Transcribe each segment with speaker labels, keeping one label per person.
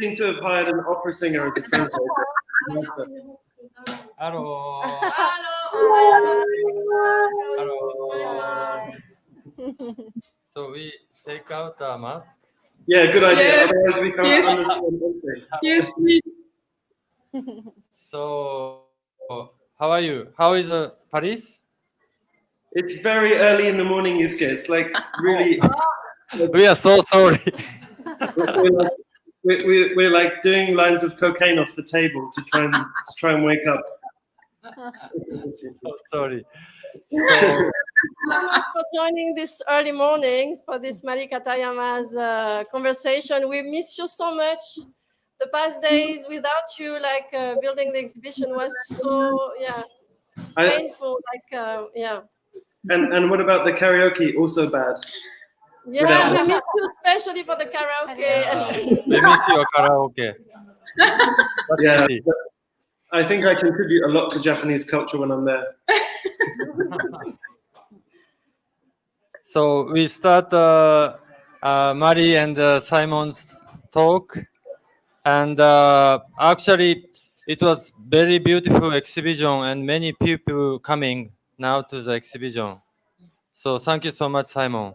Speaker 1: seem to have hired an opera singer as a translator.
Speaker 2: Hello. So we take out the mask.
Speaker 1: Yeah, good idea.
Speaker 3: Yes.
Speaker 1: Otherwise we can't
Speaker 3: Yes.
Speaker 1: understand anything.
Speaker 3: Yes, please.
Speaker 2: So how are you? How is Paris?
Speaker 1: It's very early in the morning, Yusuke. It's like really...
Speaker 2: We are so sorry.
Speaker 1: We're like doing lines of cocaine off the table to try and wake up.
Speaker 2: So sorry.
Speaker 4: For joining this early morning for this Mari Katayama's conversation. We missed you so much. The past days without you, like building the exhibition was so painful.
Speaker 1: And what about the karaoke? Also bad.
Speaker 4: Yeah, we missed you especially for the karaoke.
Speaker 2: We miss your karaoke.
Speaker 1: Yeah, I think I contribute a lot to Japanese culture when I'm there.
Speaker 2: So we start Mari and Simon's talk, and actually it was very beautiful exhibition and many people coming now to the exhibition. So thank you so much, Simon,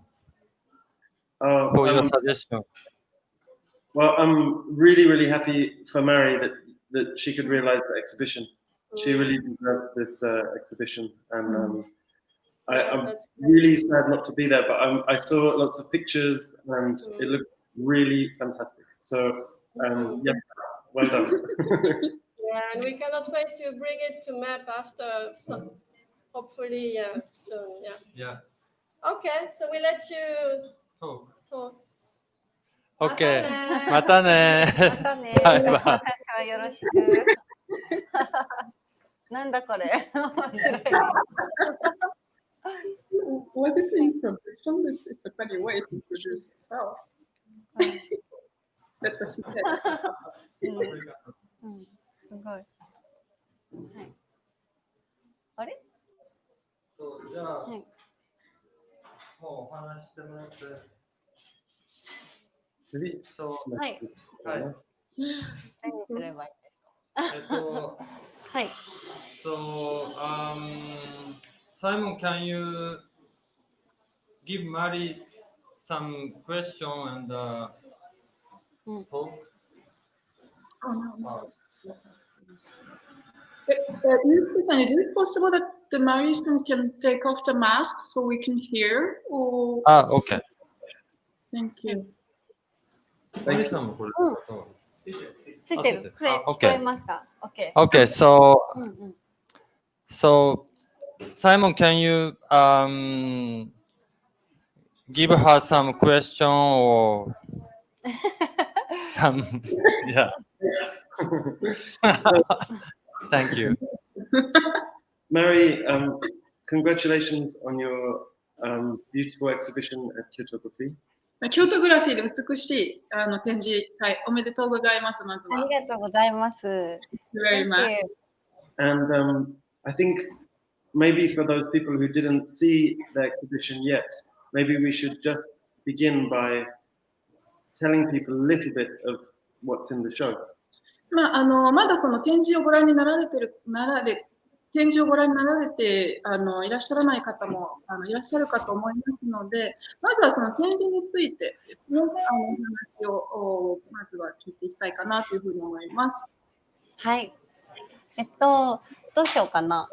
Speaker 2: for your suggestion.
Speaker 1: Well, I'm really, really happy for Mari that she could realize the exhibition. She really deserves this exhibition, and I'm really sad not to be there, but I saw lots of pictures and it looked really fantastic. So, yeah, well done.
Speaker 4: Yeah, and we cannot wait to bring it to MAP after some, hopefully soon.
Speaker 2: Yeah.
Speaker 4: Okay, so we let you talk.
Speaker 2: Okay. またね。バイバイ。
Speaker 5: 私はよろしく。なんだこれ。面白い。
Speaker 3: Was it in profession? It's a funny way to introduce yourself. That's what she said.
Speaker 5: すごい。はい。あれ？
Speaker 2: そうじゃあ、
Speaker 5: はい。
Speaker 2: もうお話してもらって。
Speaker 1: そう
Speaker 5: はい。
Speaker 2: はい。
Speaker 5: 何すればいいですか？はい。
Speaker 2: So, Simon, can you give Mari some question and talk?
Speaker 3: Oh, no. Is it possible that the Maristan can take off the mask so we can hear? Or...
Speaker 2: Okay.
Speaker 3: Thank you.
Speaker 2: マリさんもこれ。
Speaker 5: ついてる。これ聞こえますか？ Okay.
Speaker 2: Okay, so Simon, can you give her some question or some? Yeah. Thank you.
Speaker 1: Mari, congratulations on your beautiful exhibition at Photography.
Speaker 3: 京都グラフィーで美しい展示会、おめでとうございます。まずは。
Speaker 5: ありがとうございます。
Speaker 3: Thank you very much.
Speaker 1: And I think maybe for those people who didn't see the exhibition yet, maybe we should just begin by telling people a little bit of what's in the show.
Speaker 3: まだその展示をご覧になられていらっしゃらない方もいらっしゃるかと思いますので、まずはその展示についてですね、お話をまずは聞いていきたいかなというふうに思います。
Speaker 5: はい。どうしようかな。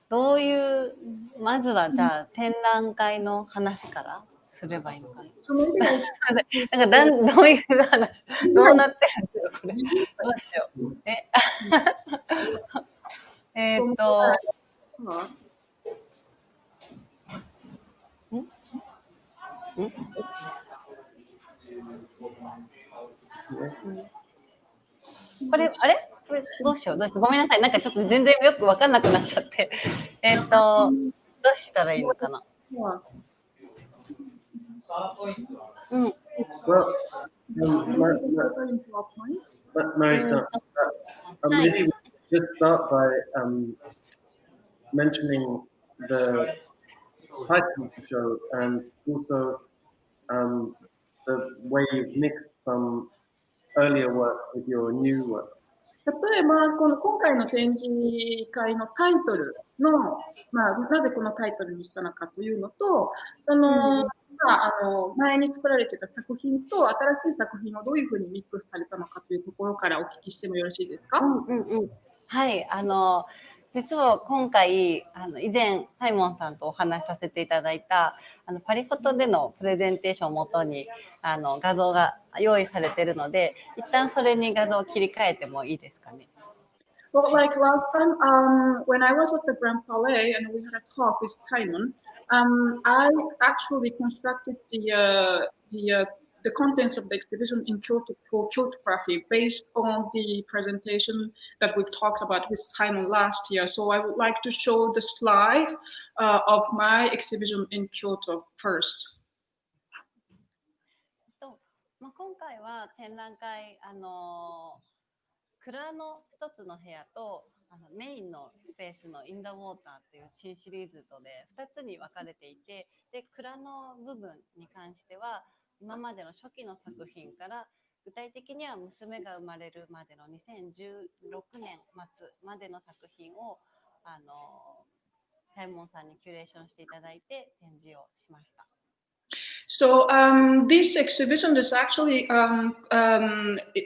Speaker 5: どういうまずはじゃあ展覧会の話からすればいいのかな。なんかどういう話、どうなってるんだろうこれ。どうしよう。これどうしよう。ごめんなさい。なんかちょっと全然よく分かんなくなっちゃって。どうしたらいいのかな。
Speaker 1: Well, Mari-san, maybe we just start by mentioning the title of the show and also the way you've mixed some earlier work with your new work?
Speaker 3: 例えば、今回の展示会のタイトルの、なぜこのタイトルにしたのかというのと、前に作られていた作品と新しい作品をどういうふうにミックスされたのかというところからお聞きしてもよろしいですか？
Speaker 5: はい、実は今回以前サイモンさんとお話しさせていただいたパリフォトでのプレゼンテーションをもとに画像が用意されているので、一旦それに画像を切り替えてもいいですかね。
Speaker 3: Well, like last time, when I was at the Grand Palais and we had a talk with Simon, I actually constructed the contents of the exhibition in Kyoto for Photography based on the presentation that we've talked about with Simon last year. So I would like to show the slide of my exhibition in Kyoto first.
Speaker 5: 今回は展覧会蔵の一つの部屋とメインのスペースのインダウォーターっていう新シリーズとで2つに分かれていて、で蔵の部分に関しては今までの初期の作品から具体的には娘が生まれるまでの2016年末までの作品をサイモンさんにキュレーションしていただいて展示をしました。
Speaker 3: So this exhibition is actually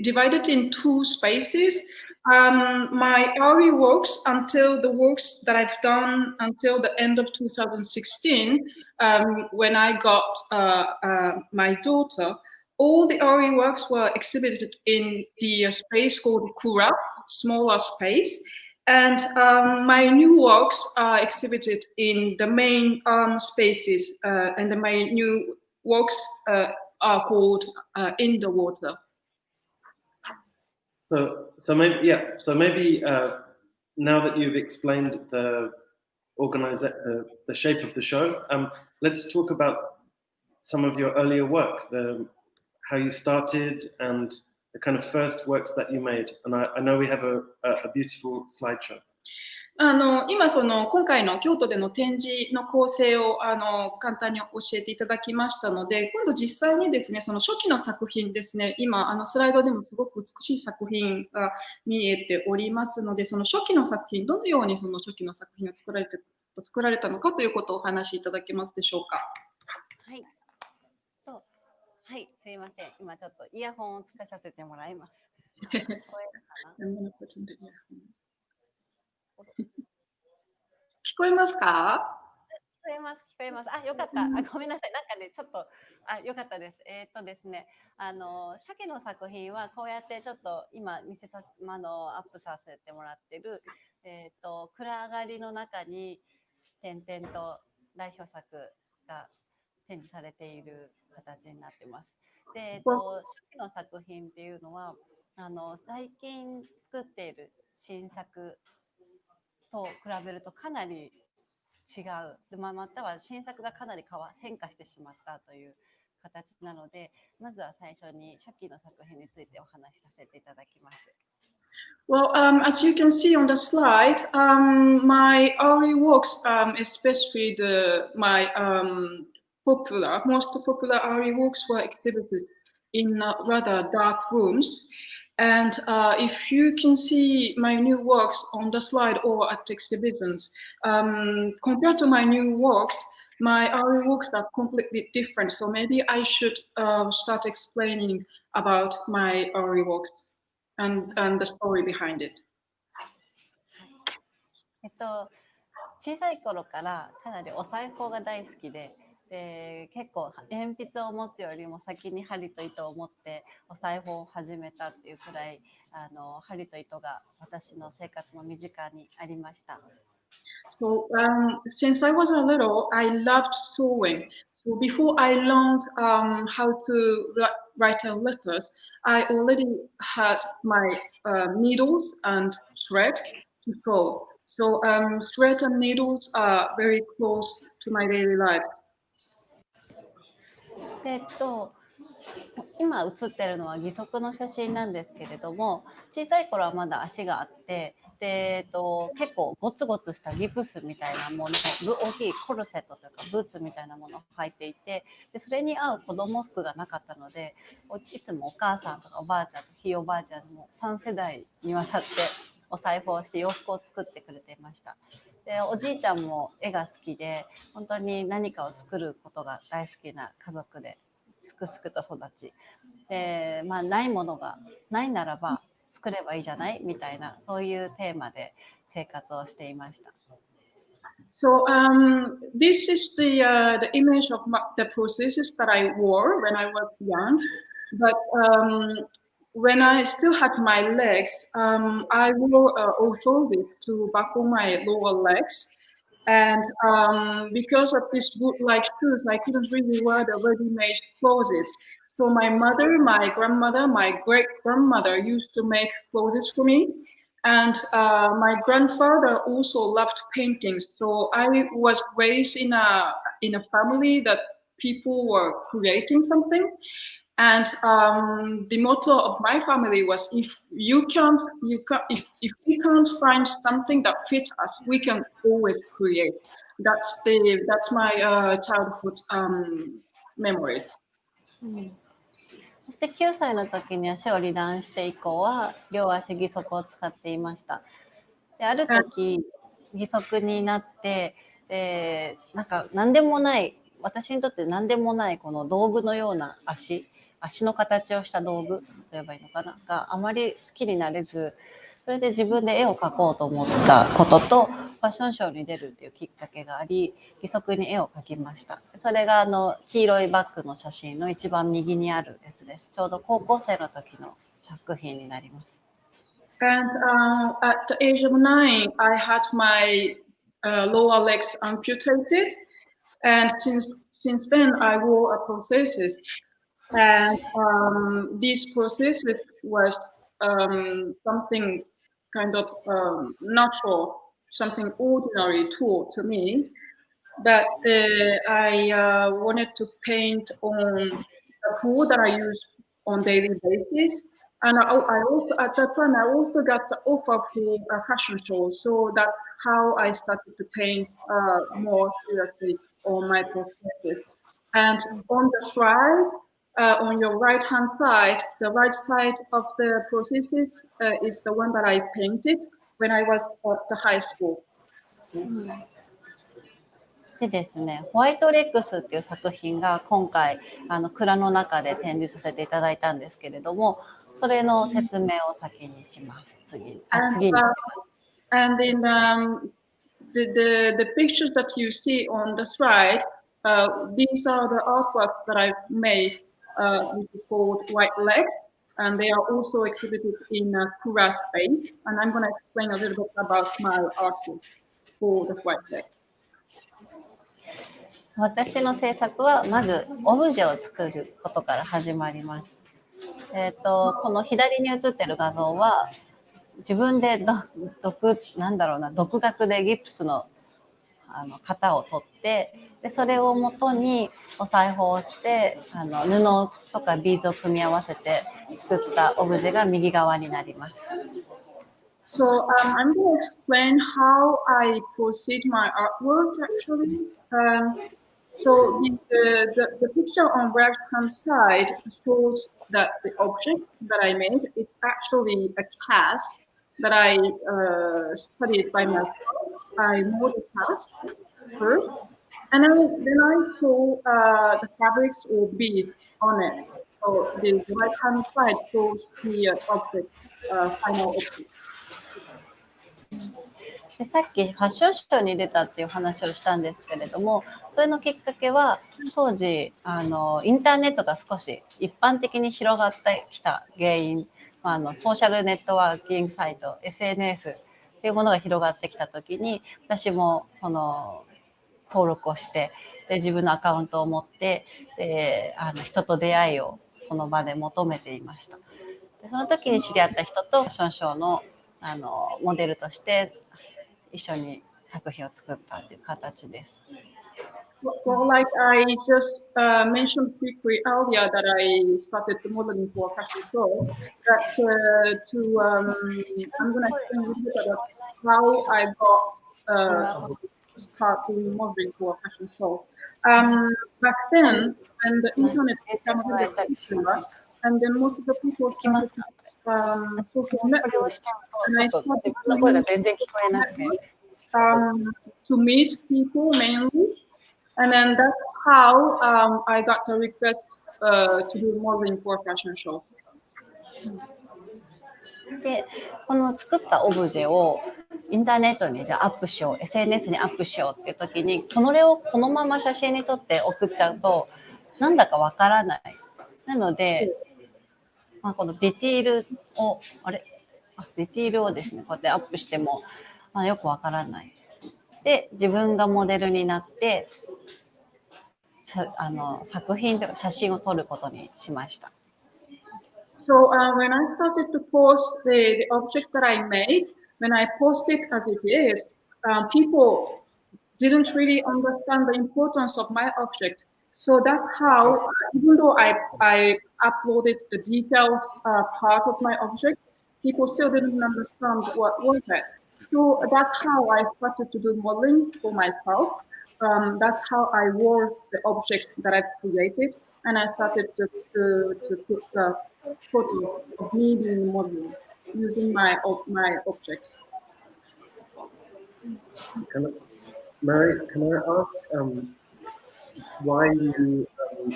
Speaker 3: divided in two spaces. My early works until the works that I've done until the end of 2016, when I got my daughter, all the early works were exhibited in the space called Kura, smaller space. And my new works are exhibited in the main spaces, and my new works are called In the Water.
Speaker 1: So maybe now that you've explained the shape of the show, let's talk about some of your earlier work, how you started and the kind of first works that you made. And I know we have a beautiful slideshow.
Speaker 3: 今今回の京都での展示の構成を簡単に教えていただきましたので、今度実際にですね、その初期の作品ですね、今スライドでもすごく美しい作品が見えておりますので、その初期の作品、どのようにその初期の作品を作られたのかということをお話しいただけますでしょうか。
Speaker 5: はい。はい、すいません。今ちょっとイヤホンをつけさせてもらいます。聞こえるかな？
Speaker 3: 聞こえますか？
Speaker 5: 聞こえます、聞こえます。あ、よかった。ごめんなさい。なんかね、ちょっと、よかったです。ですね、初期の作品はこうやってちょっと今アップさせてもらってる、暗がりの中に点々と代表作が展示されている形になってます。で、初期の作品っていうのは最近作っている新作と比べるとかなり違う。で、または新作がかなり変化してしまったという形なので、まずは最初に初期の作品についてお話しさせていただきます。
Speaker 3: Well, as you can see on the slide, my early works, especially my most popular early works, were exhibited in rather dark rooms. And if you can see my new works on the slide or at exhibitions, compared to my new works, my early works are completely different. So maybe I should start explaining about my early works and the story behind it.
Speaker 5: 小さい頃からかなりお裁縫が大好きで、結構鉛筆を持つよりも先に針と糸を持ってお裁縫を始めたっていうくらい針と糸が私の生活の身近にありました。
Speaker 3: So since I was a little, I loved sewing. So before I learned how to write letters, I already had my needles and thread to sew. So thread and needles are very close to my daily life.
Speaker 5: 今写ってるのは義足の写真なんですけれども、小さい頃はまだ足があってで、結構ゴツゴツしたギプスみたいなもの、大きいコルセットというかブーツみたいなものを履いていて、でそれに合う子供服がなかったので、いつもお母さんとかおばあちゃんとひいおばあちゃんも3世代にわたってお裁縫をして洋服を作ってくれていました。でおじいちゃんも絵が好きで、本当に何かを作ることが大好きな家族ですくすくと育ち、で、ないものがないならば作ればいいじゃないみたいな、そういうテーマで生活をしていました。
Speaker 3: So this is the image of the processes that I wore when I was young. But when I still had my legs, I wore orthotics to buckle my lower legs. And because of these boot-like shoes, I couldn't really wear the ready-made clothes. So my mother, my grandmother, my great-grandmother used to make clothes for me. And my grandfather also loved painting. So I was raised in a family that people were creating something. And the motto of my family was, if we can't find something that fits us, we can always create. That's my childhood memories.
Speaker 5: そして9歳の時に足を離断して以降は両足義足を使っていました。である時義足になって、なんか何でもない、私にとって何でもないこの道具のような足の形をした道具と言えばいいのかながあまり好きになれず、それで自分で絵を描こうと思ったことと、ファッションショーに出るというきっかけがあり、義足に絵を描きました。それが黄色いバッグの写真の一番右にあるやつです。ちょうど高校生の時の作品になります。
Speaker 3: And at the age of 9, I had my lower legs amputated, and since then I wore a prosthesis. And these prosthesis was something kind of natural, something ordinary tool to me, that I wanted to paint on a tool that I use on daily basis. And I also, at that time, I also got the offer for a fashion show. So that's how I started to paint more seriously on my prosthesis. And on the slide, on your right-hand side, the right side of the prosthesis is the one that I painted when I was at the high school.
Speaker 5: でですね、ホワイトレックスっていう作品が今回蔵の中で展示させていただいたんですけれども、それの説明を先にします。次に。
Speaker 3: And in the pictures that you see on the slide, these are the artworks that I've made, which is called White Legs, and they are also exhibited in Kura space. And I'm going to explain a little bit about my artwork for the White Legs.
Speaker 5: 私の制作はまずオブジェを作ることから始まります。この左に写ってる画像は自分で独学でギプスの型を取って、でそれをもとにお裁縫をして布とかビーズを組み合わせて作ったオブジェが右側になります。
Speaker 3: So I'm going to explain how I proceed my artwork actually. So the picture on right-hand side shows that the object that I made is actually a cast that I studied by myself. I made the cast first, and then I saw the fabrics or beads on it. So the right-hand side shows the object, final object.
Speaker 5: でさっきファッションショーに出たっていう話をしたんですけれども、それのきっかけは当時インターネットが少し一般的に広がってきた原因、ソーシャルネットワーキングサイト SNS っていうものが広がってきた時に、私もその登録をしてで自分のアカウントを持ってで人と出会いをその場で求めていました。でその時に知り合った人とファッションショーのモデルとして一緒に作品を作ったという形です。
Speaker 3: Well, like I just mentioned quickly earlier that I started modeling for a fashion show. I'm going to explain a little bit about how I got to start doing modeling for a fashion show. Back then, and the internet became a little bit popular, and then most of the people started to use social networks. And I started to meet people mainly. And then that's how I got the request to do modeling for a fashion show.
Speaker 5: で、この作ったオブジェをインターネットにじゃあアップしよう、SNS にアップしようっていう時に、これをこのまま写真に撮って送っちゃうと、なんだかわからない。なので、このディティールを、ディティールをですね、こうやってアップしても、よくわからない。で、自分がモデルになって、作品というか写真を撮ることにしました。
Speaker 3: So when I started to post the object that I made, when I post it as it is, people didn't really understand the importance of my object. So that's how, even though I uploaded the detailed part of my object, people still didn't understand what was it. So that's how I started to do modeling for myself. That's how I wore the object that I've created, and I started to put the photo of me doing modeling using my objects.
Speaker 1: Mari, can I ask why you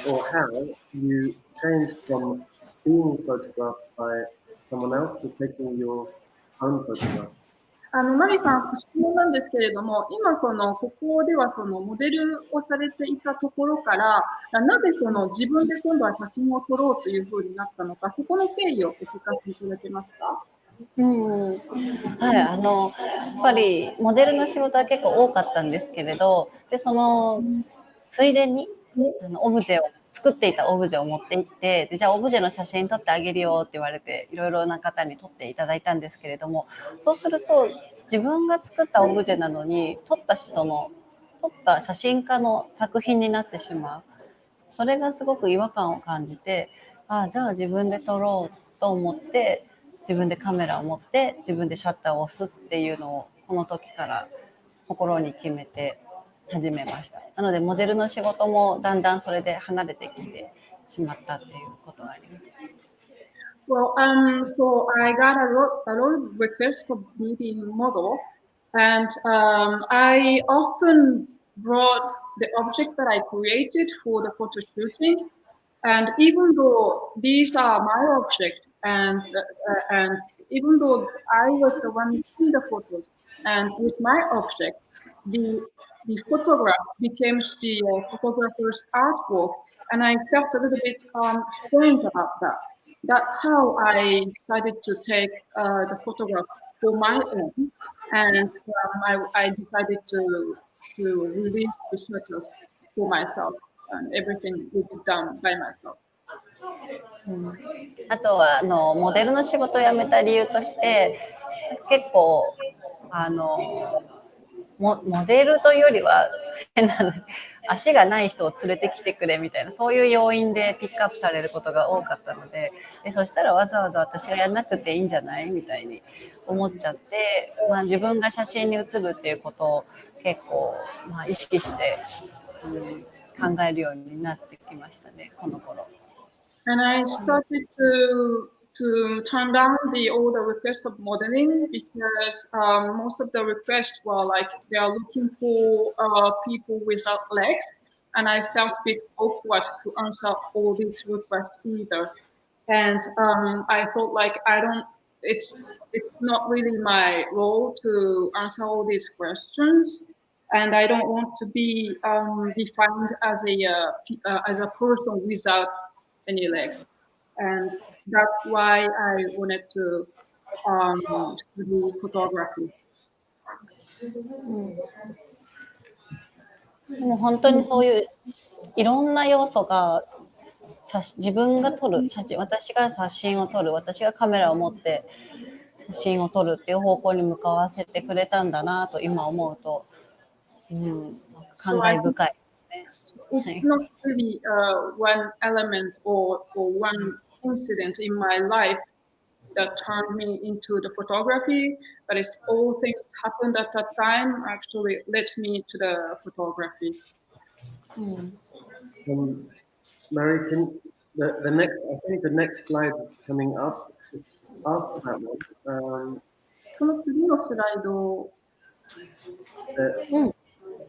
Speaker 1: or how you changed from being photographed by someone else to taking your own photographs?
Speaker 3: マリさん、質問なんですけれども、今ここではモデルをされていたところから、なぜ自分で今度は写真を撮ろうというふうになったのか、そこの経緯をお聞かせいただけますか？
Speaker 5: はい、やっぱりモデルの仕事は結構多かったんですけれど、でついでに作っていたオブジェを持って行って、でじゃあオブジェの写真撮ってあげるよって言われて、いろいろな方に撮っていただいたんですけれども、そうすると自分が作ったオブジェなのに撮った写真家の作品になってしまう。それがすごく違和感を感じて、じゃあ自分で撮ろうと思って、自分でカメラを持って自分でシャッターを押すっていうのをこの時から心に決めて始めました。なのでモデルの仕事もだんだんそれで離れてきてしまったっていうことがあります。
Speaker 3: Well, so I got a lot of requests for me being a model, and I often brought the object that I created for the photo shooting. And even though these are my objects, and even though I was the one making the photos, and with my object, the photograph became the photographer's artwork, and I felt a little bit strange about that. That's how I decided to take the photograph for my own, and I decided to release the shutters for myself, and everything will be done by myself.
Speaker 5: あとはモデルの仕事を辞めた理由として、結構モデルというよりは足がない人を連れてきてくれみたいな、そういう要因でピックアップされることが多かったので、そしたらわざわざ私がやらなくていいんじゃないみたいに思っちゃって、自分が写真に写るっていうことを結構、意識して、考えるようになってきましたね、この頃。
Speaker 3: And I started to turn down all the requests of modeling because most of the requests were like they are looking for people without legs, and I felt a bit awkward to answer all these requests either. And I thought like it's not really my role to answer all these questions, and I don't want to be defined as a person without any legs. And that's why I wanted to study photography.
Speaker 5: もう本当にそういういろんな要素が自分が撮る私が写真を撮る、私がカメラを持って写真を撮るっていう方向に向かわせてくれたんだなと今思うと、感慨深いですね。
Speaker 3: It's not really one element or one incident in my life that turned me into the photography, but it's all things happened at that time actually led me to the photography.
Speaker 1: Mari, the next, I think the next slide coming up is after that one.
Speaker 3: その次のスライド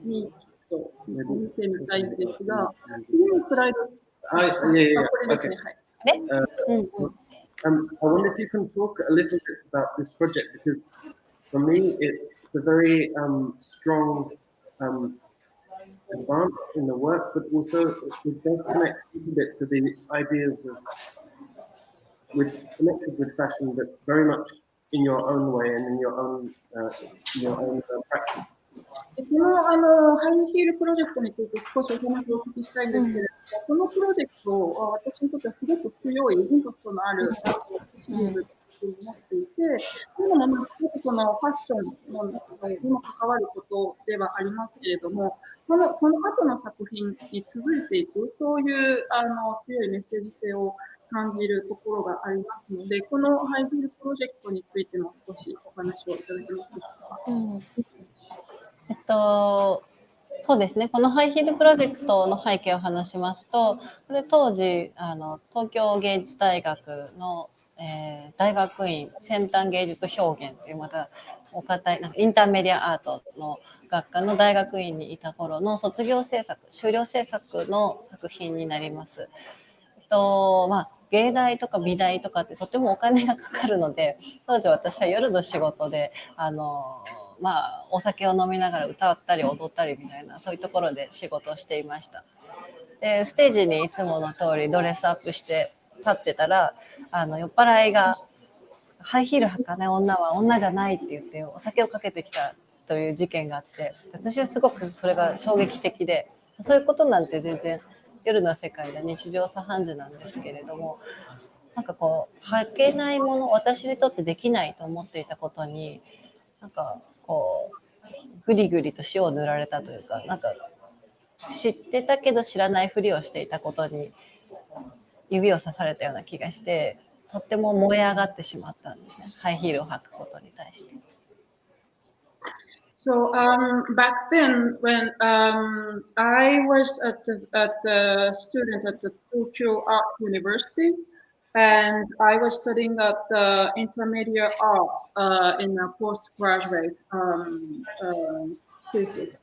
Speaker 3: にちょっと見てみたいんですが、次のスライド、これですね。はい。
Speaker 1: I wonder if you can talk a little bit about this project, because for me it's a very strong advance in the work, but also it does connect a little bit to the ideas of connected with fashion, but very much in your own way and in your own practice.
Speaker 3: このハイヒールプロジェクトについて少しお話をお聞きしたいんですけれども、このプロジェクトは私にとってはすごく強いインパクトのあるシリーズと思っていて、というのも少しこのファッションにも関わることではありますけれども、その後の作品に続いていく、そういう強いメッセージ性を感じるところがありますので、このハイヒールプロジェクトについても少しお話をいただけますでしょうか。
Speaker 5: そうですね、このハイヒールプロジェクトの背景を話しますと、これ当時東京芸術大学の、大学院先端芸術表現というまたお堅いなんかインターメディアアートの学科の大学院にいた頃の卒業制作、修了制作の作品になります。芸大とか美大とかってとてもお金がかかるので、当時私は夜の仕事でお酒を飲みながら歌ったり踊ったりみたいな、そういうところで仕事をしていました。でステージにいつもの通りドレスアップして立ってたら、酔っ払いがハイヒール履かない女は女じゃないって言ってお酒をかけてきたという事件があって、私はすごくそれが衝撃的で、そういうことなんて全然夜の世界で日常茶飯事なんですけれども、なんかこう履けないもの、私にとってできないと思っていたことになんかこうグリグリと塩を塗られたというか、なんか知ってたけど知らないふりをしていたことに指を刺されたような気がして、とっても燃え上がってしまったんですね、ハイヒールを履くことに対して。
Speaker 3: So back then, when I was a student at the Tokyo Art University, and I was studying at the intermediate art in a postgraduate thesis.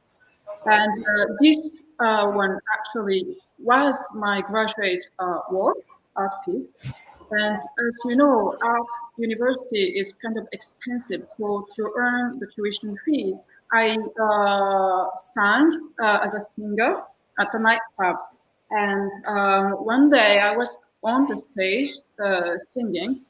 Speaker 3: And this one actually was my graduate work, art piece. And as you know, art university is kind of expensive. So to earn the tuition fee, I sang as a singer at the nightclubs. And one day I was on the stage singing.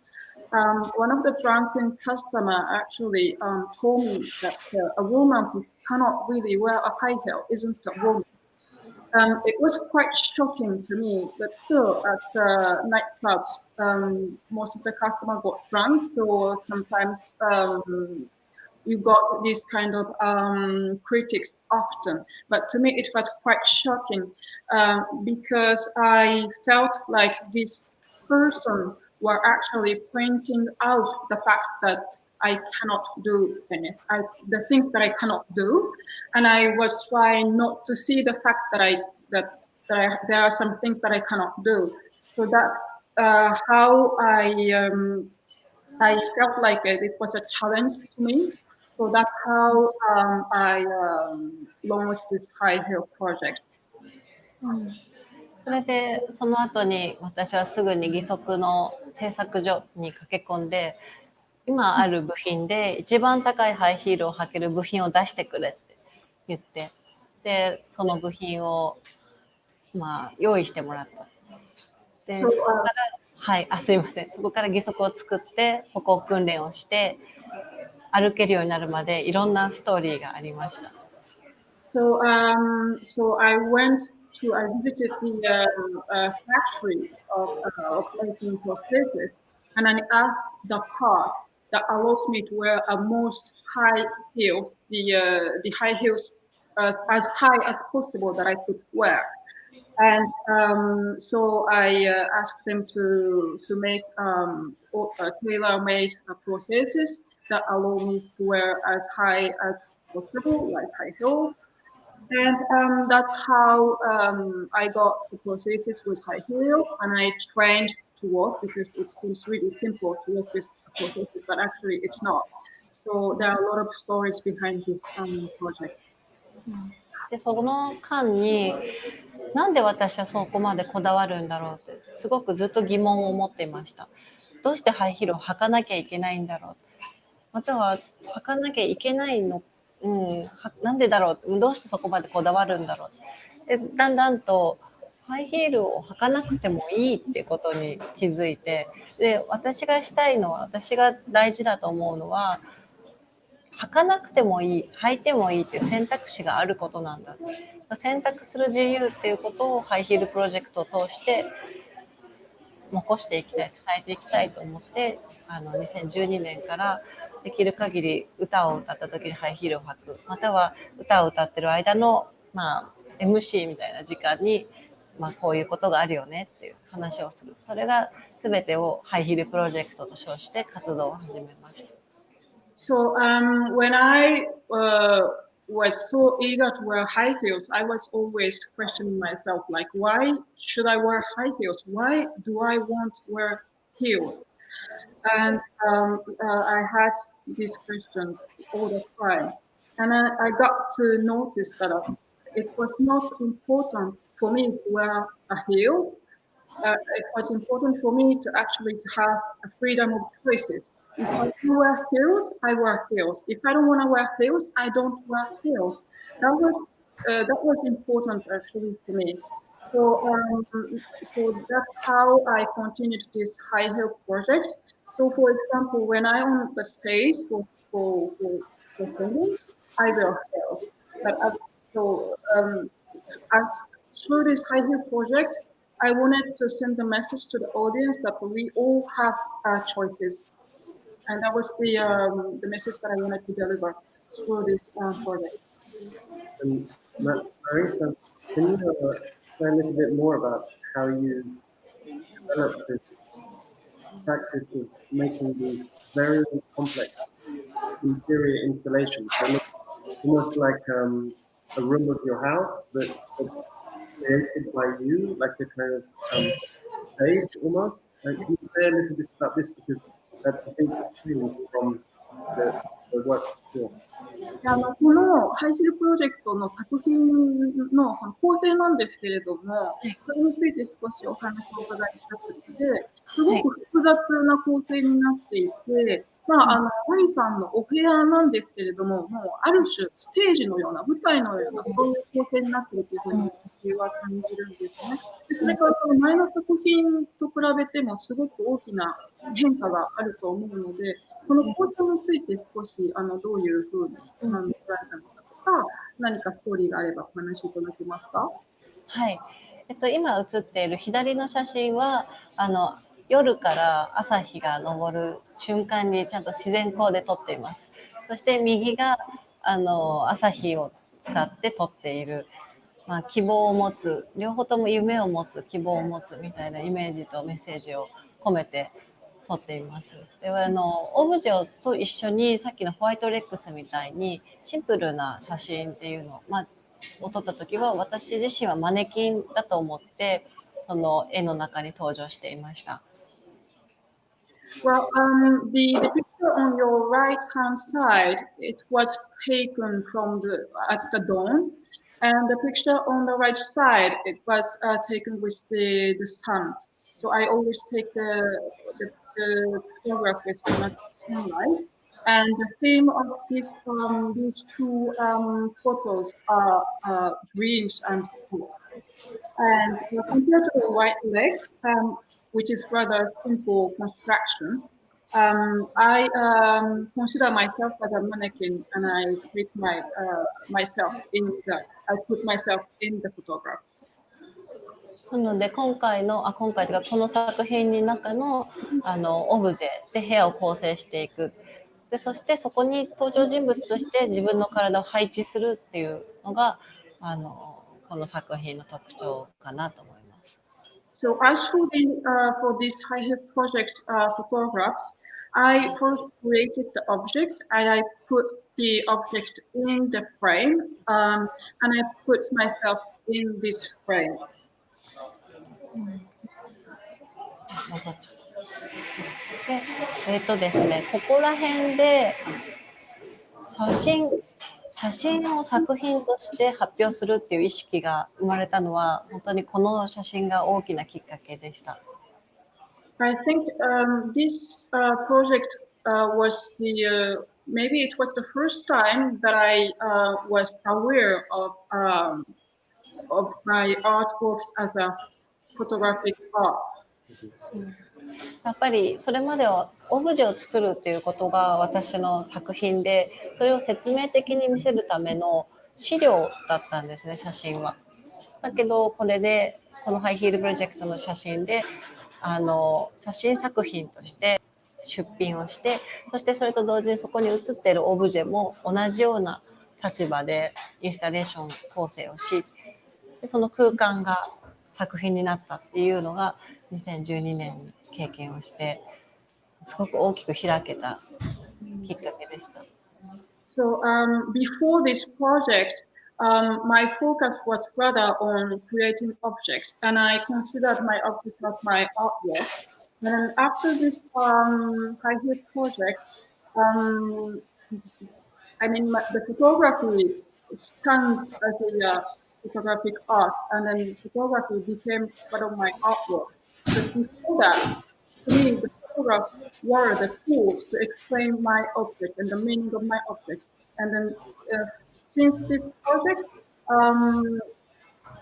Speaker 3: One of the drunken customer actually told me that a woman who cannot really wear a high heel isn't a woman. It was quite shocking to me, but still at nightclubs, most of the customers got drunk, so sometimes you got this kind of critics often. But to me, it was quite shocking because I felt like this person were actually pointing out the fact that I cannot do anything, the things that I cannot do, and I was trying not to see the fact that there are some things that I cannot do. So that's how I felt like it was a challenge to me. So that's how I launched this high heel project.
Speaker 5: それでその後に私はすぐに義足の製作所に駆け込んで、今ある部品で一番高いハイヒールを履ける部品を出してくれって言って、でその部品を用意してもらった。でそこからすいません、そこから義足を作って歩行訓練をして歩けるようになるまでいろんなストーリーがありました。
Speaker 3: So I visited the factory of making prosthesis, and I asked the part that allows me to wear a most high heel, the high heels as high as possible that I could wear. And so I asked them to make tailor-made processes that allow me to wear as high as possible, like high heels. And that's how I got the processes with high heel, and I trained to work because it seems really simple to work with processes, but actually it's not. So there are a lot of stories behind this project.
Speaker 5: でその間になんで私はそこまでこだわるんだろうってすごくずっと疑問を持っていました。どうしてハイヒールを履かなきゃいけないんだろう、または履かなきゃいけないの、なんでだろう、どうしてそこまでこだわるんだろう。でだんだんとハイヒールを履かなくてもいいっていうことに気づいて、で私がしたいのは、私が大事だと思うのは、履かなくてもいい、履いてもいいっていう選択肢があることなんだ。選択する自由っていうことをハイヒールプロジェクトを通して残していきたい、伝えていきたいと思って、2012年からできる限り歌を歌った時にハイヒールを履く、または歌を歌ってる間の、MC みたいな時間に、こういうことがあるよねっていう話をする。それが全てをハイヒールプロジェクトと称して活動を始めました。
Speaker 3: So when I was so eager to wear high heels, I was always questioning myself, like, why should I wear high heels? Why do I want to wear heels? And I had these questions all the time. And I got to notice that it was not important for me to wear a heel. It was important for me to actually have a freedom of choices. If I wear heels, I wear heels. If I don't want to wear heels, I don't wear heels. That was important actually for me. So that's how I continued this high heel project. So for example, when I'm on the stage for singing, I wear heels. Through this high heel project, I wanted to send a message to the audience that we all have choices. And that was the message that I wanted to deliver through this project.
Speaker 1: And Marisa, can you say a little bit more about how you developed this practice of making these very complex interior installations? They look almost like a room of your house, but created by you, like a kind of stage almost. Can you say a little bit about this, because that's a big change from the work before.
Speaker 3: このハイヒールプロジェクトの作品のその構成なんですけれども、それについて少しお話をお伺いしたくて、すごく複雑な構成になっていて、マリさんのお部屋なんですけれども、もうある種ステージのような、舞台のような、そういう構成になっているというふうに私は感じるんですね。それからその前の作品と比べてもすごく大きな変化があると思うので、この構成について少しどういうふうに捉えたのかとか、何かストーリーがあればお話しいただけますか？
Speaker 5: はい。今写っている左の写真は夜から朝日が昇る瞬間にちゃんと自然光で撮っています。そして右が朝日を使って撮っている、希望を持つ、両方とも夢を持つ、希望を持つみたいなイメージとメッセージを込めて撮っています。でオブジェと一緒にさっきのホワイトレックスみたいにシンプルな写真っていうのを撮った時は、私自身はマネキンだと思ってその絵の中に登場していました。
Speaker 3: Well, the picture on your right-hand side, it was taken at the dawn, and the picture on the right side, it was taken with the sun. So I always take the photograph with the sunlight, and the theme of these two photos are dreams and hopes. And compared to the white legs, which is rather simple construction, I consider myself as a mannequin, and I put myself in the photograph.
Speaker 5: なので今回というかこの作品の中のオブジェで部屋を構成していく。でそしてそこに登場人物として自分の体を配置するっていうのがこの作品の特徴かなと思います。
Speaker 3: So as for this high-head project photographs, I first created the object and I put the object in the frame, and I put myself in this frame.
Speaker 5: で、ですね、ここら辺で写真を作品として発表するっていう意識が生まれたのは、本当にこの写真が大きなきっかけでした。
Speaker 3: I think this project was maybe it was the first time that I was aware of my artworks as a photographic art.
Speaker 5: やっぱりそれまではオブジェを作るっていうことが私の作品で、それを説明的に見せるための資料だったんですね、写真は。だけどこれでこのハイヒールプロジェクトの写真で写真作品として出品をして、そしてそれと同時にそこに写っているオブジェも同じような立場でインスタレーション構成をし、でその空間が作品になったっていうのが2012年に経験をして、すごく大きく開けたきっかけでした。
Speaker 3: So before this project, my focus was rather on creating objects, and I considered my object as my artwork. And then after this high-head project, I mean, the photography stands as a photographic art, and then photography became part of my artwork. But before that, to me, the photographs were the tools to explain my object and the meaning of my object. And then since this project,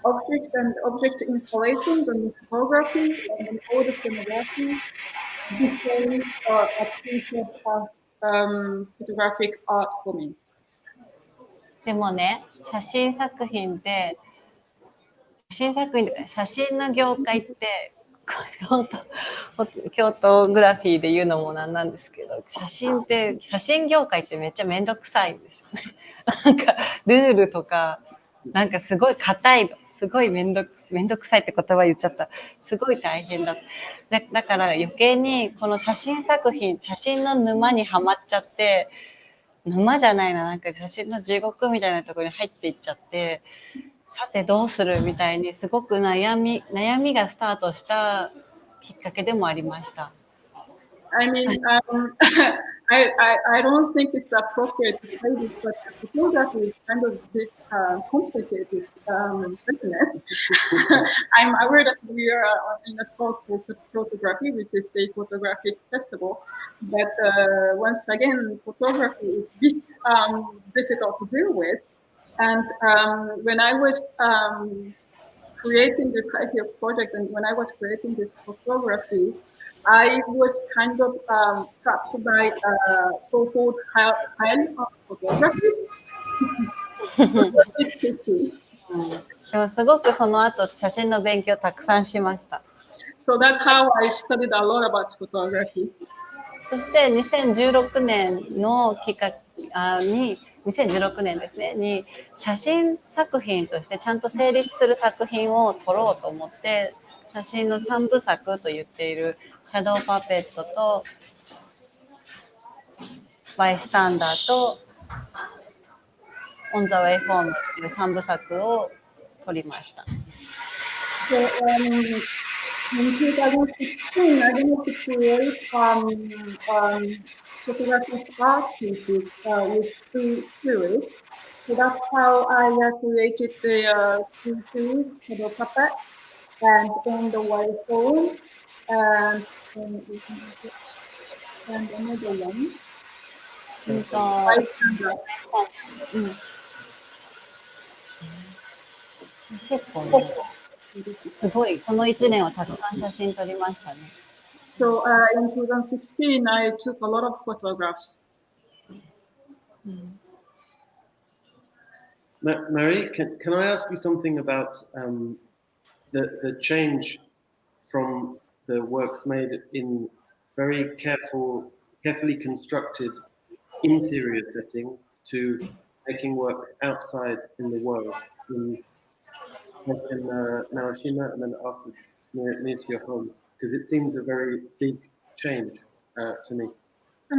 Speaker 3: object installations and photography and all the cinematography became a piece of photographic art for me.
Speaker 5: でもね、写真の業界って京都グラフィーで言うのもなんなんですけど、写真業界ってめっちゃめんどくさいんですよね。なんかルールとかなんかすごい硬いの、すごいめんどくさいって言葉言っちゃった。すごい大変だ。だから余計にこの写真の沼にはまっちゃって、沼じゃないな、なんか写真の地獄みたいなところに入っていっちゃって、さてどうするみたいにすごく悩みがスタートしたきっかけでもありました。
Speaker 3: I mean, I don't think it's appropriate to say this, but photography is kind of this complicated business. I'm aware that we are in a talk for photography, which is a photographic festival, but once again, photography is a bit difficult to deal with. And when I was creating this idea project and when I was creating this photography, I was kind of trapped by so-called kind of photography.
Speaker 5: でもすごくその後写真の勉強たくさんしました。
Speaker 3: So that's how I studied a lot about photography.
Speaker 5: そして2016年の2016年ですねに写真作品としてちゃんと成立する作品を撮ろうと思って写真の3部作と言っているシャドウパペットとバイスタンダーとオンザウェイフォームという3部作を撮りました。
Speaker 3: So in 2016, I wanted to create photographic art pieces with 3 series. So that's how I created the 3 series, Shadow Puppet, and On the Way Home, and another one.
Speaker 5: 結構ね、すごいこの1年はたくさん写真撮りましたね。
Speaker 3: So in 2016, I took a lot of photographs.
Speaker 1: Mari, can I ask you something about the change from the works made in very carefully constructed interior settings to making work outside in the world, in like in Naoshima and then afterwards near to your home? Because it seems a very big change to me.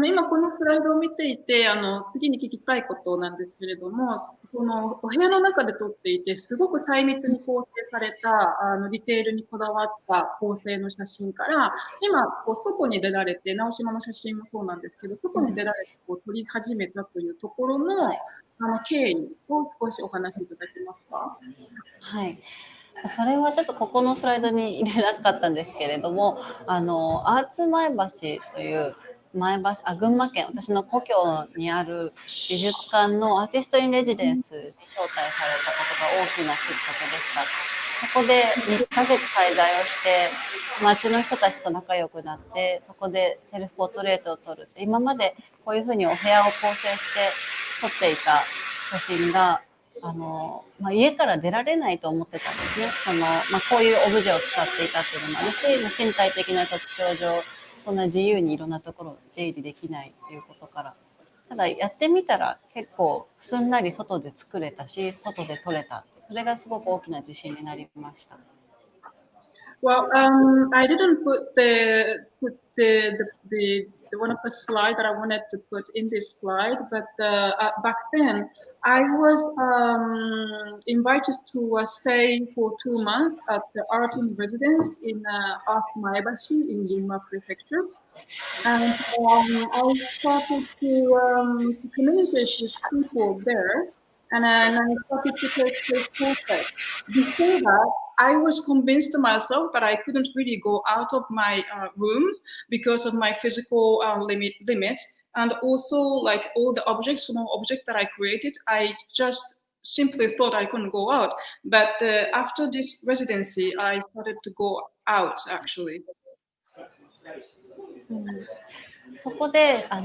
Speaker 3: 今このスライドを見ていて、次に聞きたいことなんですけれども、そのお部屋の中で撮っていて、すごく細密に構成されたディテールにこだわった構成の写真から、今こう外に出られて、直島の写真もそうなんですけど、外に出られてこう撮り始めたというところの経緯を少しお話しいただけますか？
Speaker 5: はい。それはちょっとここのスライドに入れなかったんですけれども、アーツ前橋という群馬県、私の故郷にある美術館のアーティストインレジデンスに招待されたことが大きなきっかけでした。そこで2ヶ月滞在をして、街の人たちと仲良くなって、そこでセルフポートレートを撮るって、今までこういうふうにお部屋を構成して撮っていた写真が、家から出られないと思ってたんですね。こういうオブジェを使っていたっていうのもあるし、身体的な特徴上、そんな自由にいろんなところを出入りできないっていうことから。ただやってみたら結構すんなり外で作れたし、外で撮れた。それがすごく大きな自信になりました。
Speaker 3: Well, I didn't put the one of the slide that I wanted to put in this slide, but back then I was invited to stay for 2 months at the art in residence in Art Maebashi in Gunma Prefecture, and I started to communicate with people there. And I started to take portraits. Before that, I was convinced to myself that I couldn't really go out of my room because of my physical limits. And also, like all the small objects that I created, I just simply thought I couldn't go out. But after this residency, I started to go out, actually.
Speaker 5: そこで全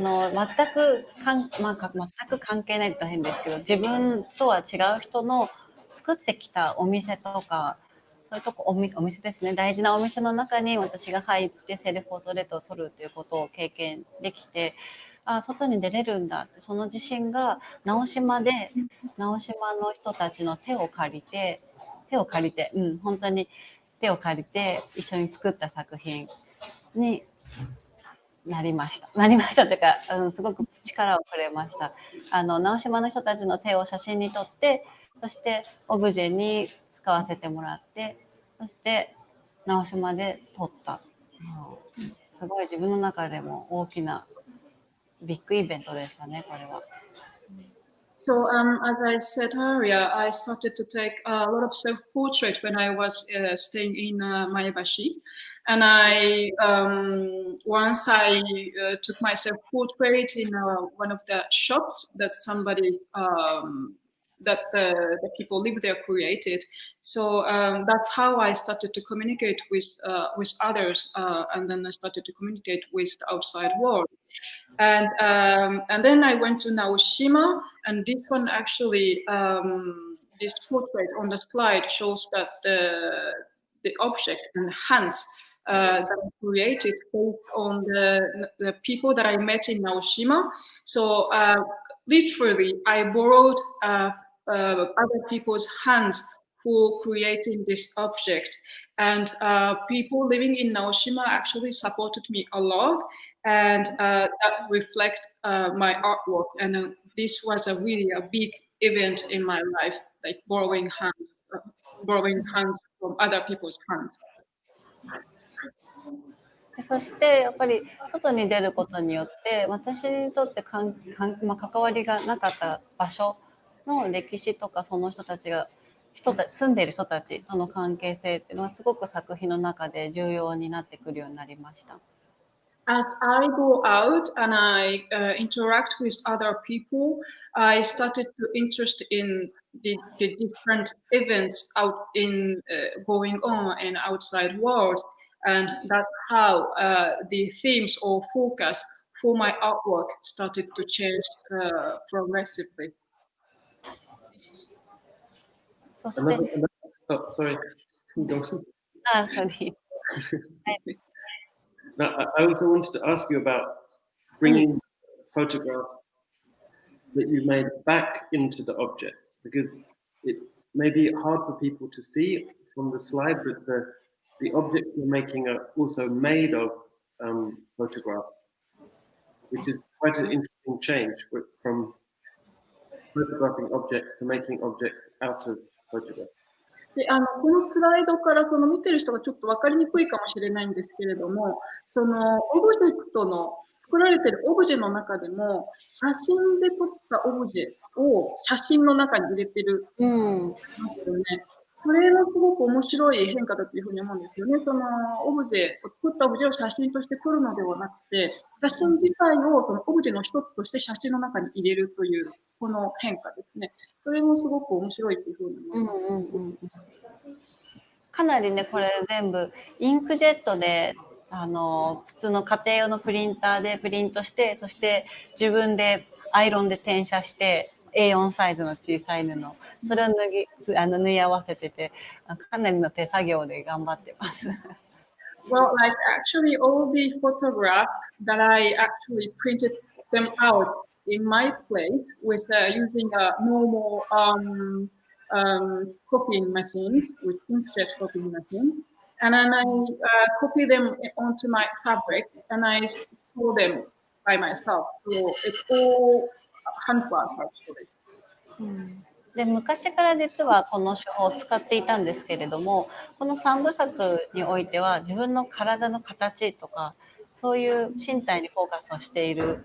Speaker 5: く関係ないと大変ですけど、自分とは違う人の作ってきたお店とか、そういうとこお店ですね、大事なお店の中に私が入ってセルフポートレートを撮るということを経験できて、外に出れるんだって、その自信が直島の人たちの手を借りて、本当に手を借りて一緒に作った作品になりましたというか、すごく力をくれました。直島の人たちの手を写真に撮って、そしてオブジェに使わせてもらって、そして直島で撮った。すごい自分の中でも大きなビッグイベントでしたね、これは。
Speaker 3: So, as I said earlier, I started to take a lot of self-portrait when I was staying in Maebashi. And once I took my self-portrait in one of the shops that the people live there created. So that's how I started to communicate with others, and then I started to communicate with the outside world. And then I went to Naoshima, and this one actually, this portrait on the slide shows that the object and hands that I created based on the people that I met in Naoshima. So literally, I borrowed other people's hands for creating this object. And people living in Naoshima actually supported me a lot, and that reflect my artwork. And this was a big event in my life, like borrowing hands from other people's hands.
Speaker 5: そしてやっぱり外に出ることによって私にとって関わりがなかった場所の歴史とかその人たち住んでいる人たちとの関係性っていうのはすごく作品の中で重要になってくるようになりました。
Speaker 3: As I go out and I interact with other people, I started to interest in the different events out in going on in outside world, and that's how the themes or focus for my artwork started to change progressively.
Speaker 5: そして、
Speaker 1: sorry.
Speaker 5: sorry.
Speaker 1: Now, I also wanted to ask you about bringing photographs that you made back into the objects, because maybe hard for people to see from the slide, but the objects you're making are also made of photographs, which is quite an interesting change from photographing objects to making objects out of photographs.
Speaker 3: でこのスライドからその見てる人がちょっと分かりにくいかもしれないんですけれども、そのオブジェクトの作られているオブジェの中でも写真で撮ったオブジェを写真の中に入れてるんですよね。それもすごく面白い変化だというふうに思うんですよね。そのオブジェを作ったオブジェを写真として撮るのではなくて、写真自体をそのオブジェの一つとして写真の中に入れるというこの変化ですね。それもすごく面白いというふうに思います。
Speaker 5: かなりね、これ全部インクジェットで普通の家庭用のプリンターでプリントして、そして自分でアイロンで転写して A4 サイズの小さい布、それを縫い合わせてて、かなりの手作業で頑張ってます。
Speaker 3: Well, like actually all the photographs that I actually printed them out in my place with using a normal copying machine, with inkjet copying machine, and then I copy them onto my fabric and I sew them by myself. So it's all handwork actually.
Speaker 5: で昔から実はこの手法を使っていたんですけれども、この3部作においては自分の体の形とかそういう身体にフォーカスをしている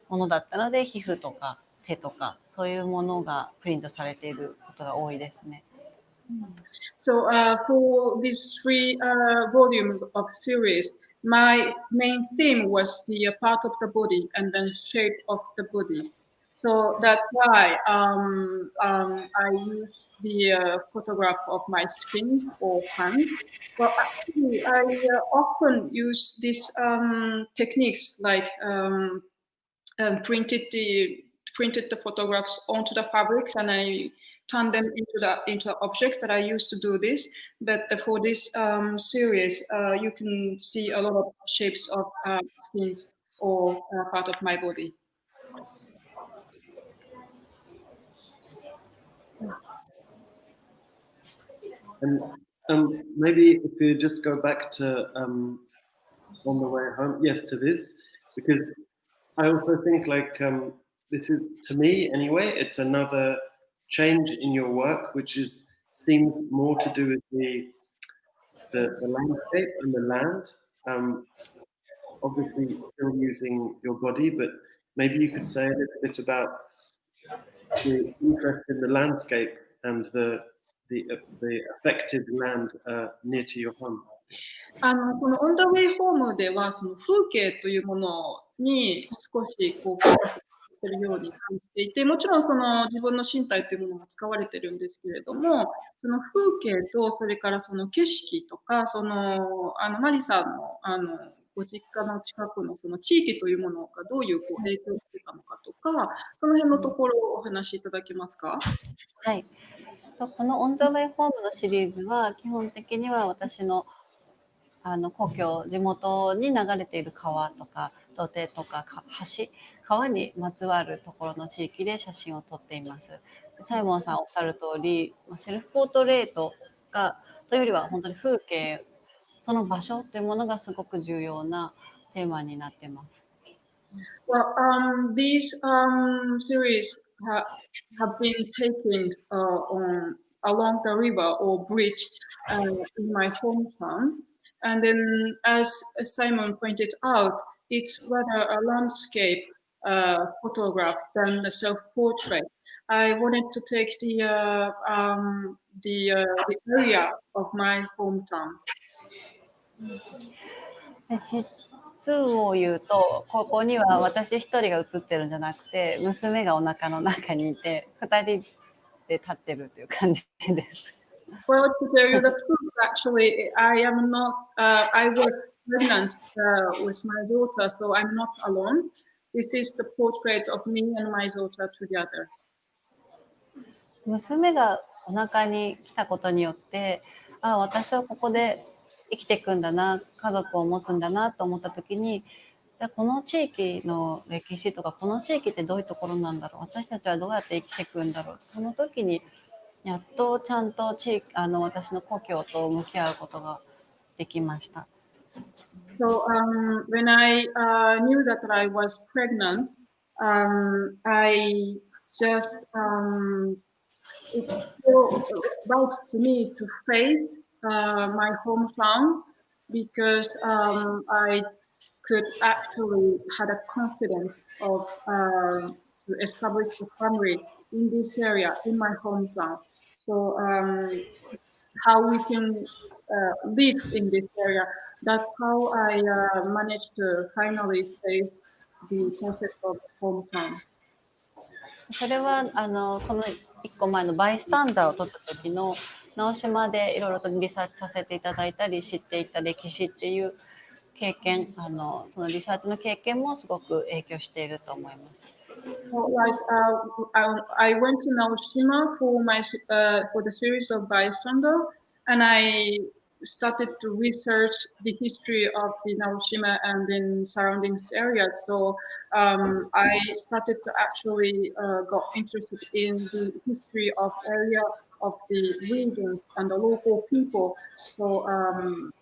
Speaker 5: ものだったので、皮膚とか手とかそういうものがプリントされていることが多いですね。
Speaker 3: So for these three volumes of series, my main theme was the part of the body and then shape of the body. So that's why I use the photograph of my skin or hand. Well, actually, I often use these techniques like printed the photographs onto the fabrics and I turn them into objects that I used to do this. But for this series, you can see a lot of shapes of skins or part of my body.
Speaker 1: And maybe if we just go back to on the way home, yes, to this, because I also think like this is, to me anyway, it's another change in your work, which seems more to do with the landscape and the land. Obviously still using your body, but maybe you could say a little bit about the interest in the landscape and the affected land near to your home.
Speaker 3: このオンダウェイホームではその風景というものに少しこうフォーカスしているように感じていて、もちろんその自分の身体というものが使われているんですけれども、その風景とそれからその景色とか、そのマリさんのご実家の近くのその地域というものがどういうこう影響を受けたのかとか、その辺のところをお話しいただけますか？
Speaker 5: はい。このオン・ザ・ウェイ・ホームのシリーズは基本的には私の故郷、地元に流れている川とか土手とか橋、川にまつわるところの地域で写真を撮っています。サイモンさんおっしゃる通り、セルフポートレートというよりは本当に風景、その場所というものがすごく重要なテーマになっています。
Speaker 3: Well, these series have been taken along the river or bridge in my hometown. And then, as Simon pointed out, it's rather a landscape photograph than a self-portrait. I wanted to take the area of my hometown.
Speaker 5: 実を言うと、ここには私一人が写ってるんじゃなくて、娘がお腹の中にいて、2人で立ってるという感じです。
Speaker 3: Well, to tell you the truth, actually, I am not. I was pregnant with my daughter, so I'm not alone. This is the portrait of me and my daughter together.
Speaker 5: 娘がお腹に来たことによって、私はここで生きていくんだな、家族を持つんだなと思った時に、じゃあこの地域の歴史とかこの地域ってどういうところなんだろう、私たちはどうやって生きていくんだろう、その時にやっとちゃんと私の故郷と向き合うことができました。
Speaker 3: So when I knew that I was pregnant, I just it felt right to me to face my hometown because I could actually had a confidence of to establish a family in this area in my hometown. So how we can live in this area. That's how I managed to finally face the concept of hometown.
Speaker 5: それはこの1個前のバイスタンダーを取った時の直島でいろいろとリサーチさせていただいたり知っていた歴史っていう経験そのリサーチの経験もすごく影響していると思います。
Speaker 3: So, like I went to Naoshima for the series of bystander, and I started to research the history of the Naoshima and then surroundings areas. So I started to actually got interested in the history of area of the regions and the local people. So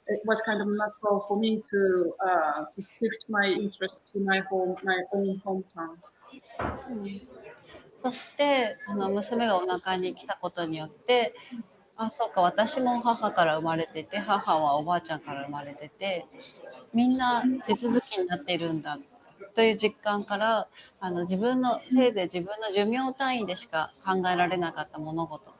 Speaker 3: it was kind of natural for me to shift my interest to my own hometown.
Speaker 5: そして娘がお腹に来たことによってそうか私も母から生まれてて母はおばあちゃんから生まれててみんな地続きになっているんだという実感からせいぜい自分の寿命単位でしか考えられなかった物事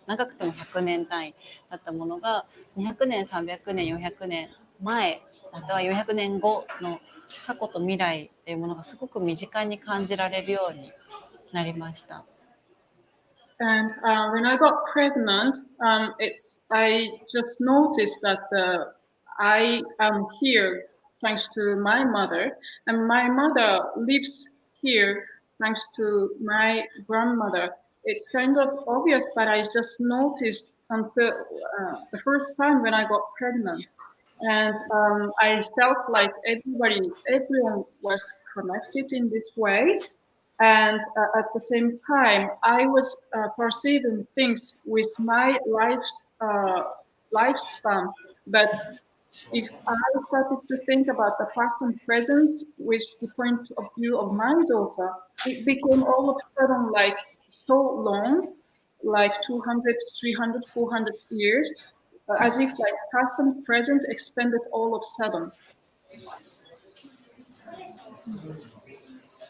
Speaker 5: 長くても100年単位だったものが200年300年400年前または400年後の過去と未来っていうものがすごく身近に感じられるようになりました。
Speaker 3: And when I got pregnant, I just noticed that I am here thanks to my mother, and my mother lives here thanks to my grandmother. It's kind of obvious, but I just noticed until the first time when I got pregnant. And I felt like everyone was connected in this way. And at the same time, I was perceiving things with my lifespan. But if I started to think about the past and present with the point of view of my daughter, it became all of a sudden like so long, like 200, 300, 400 years, as if like past and present expanded all of a sudden.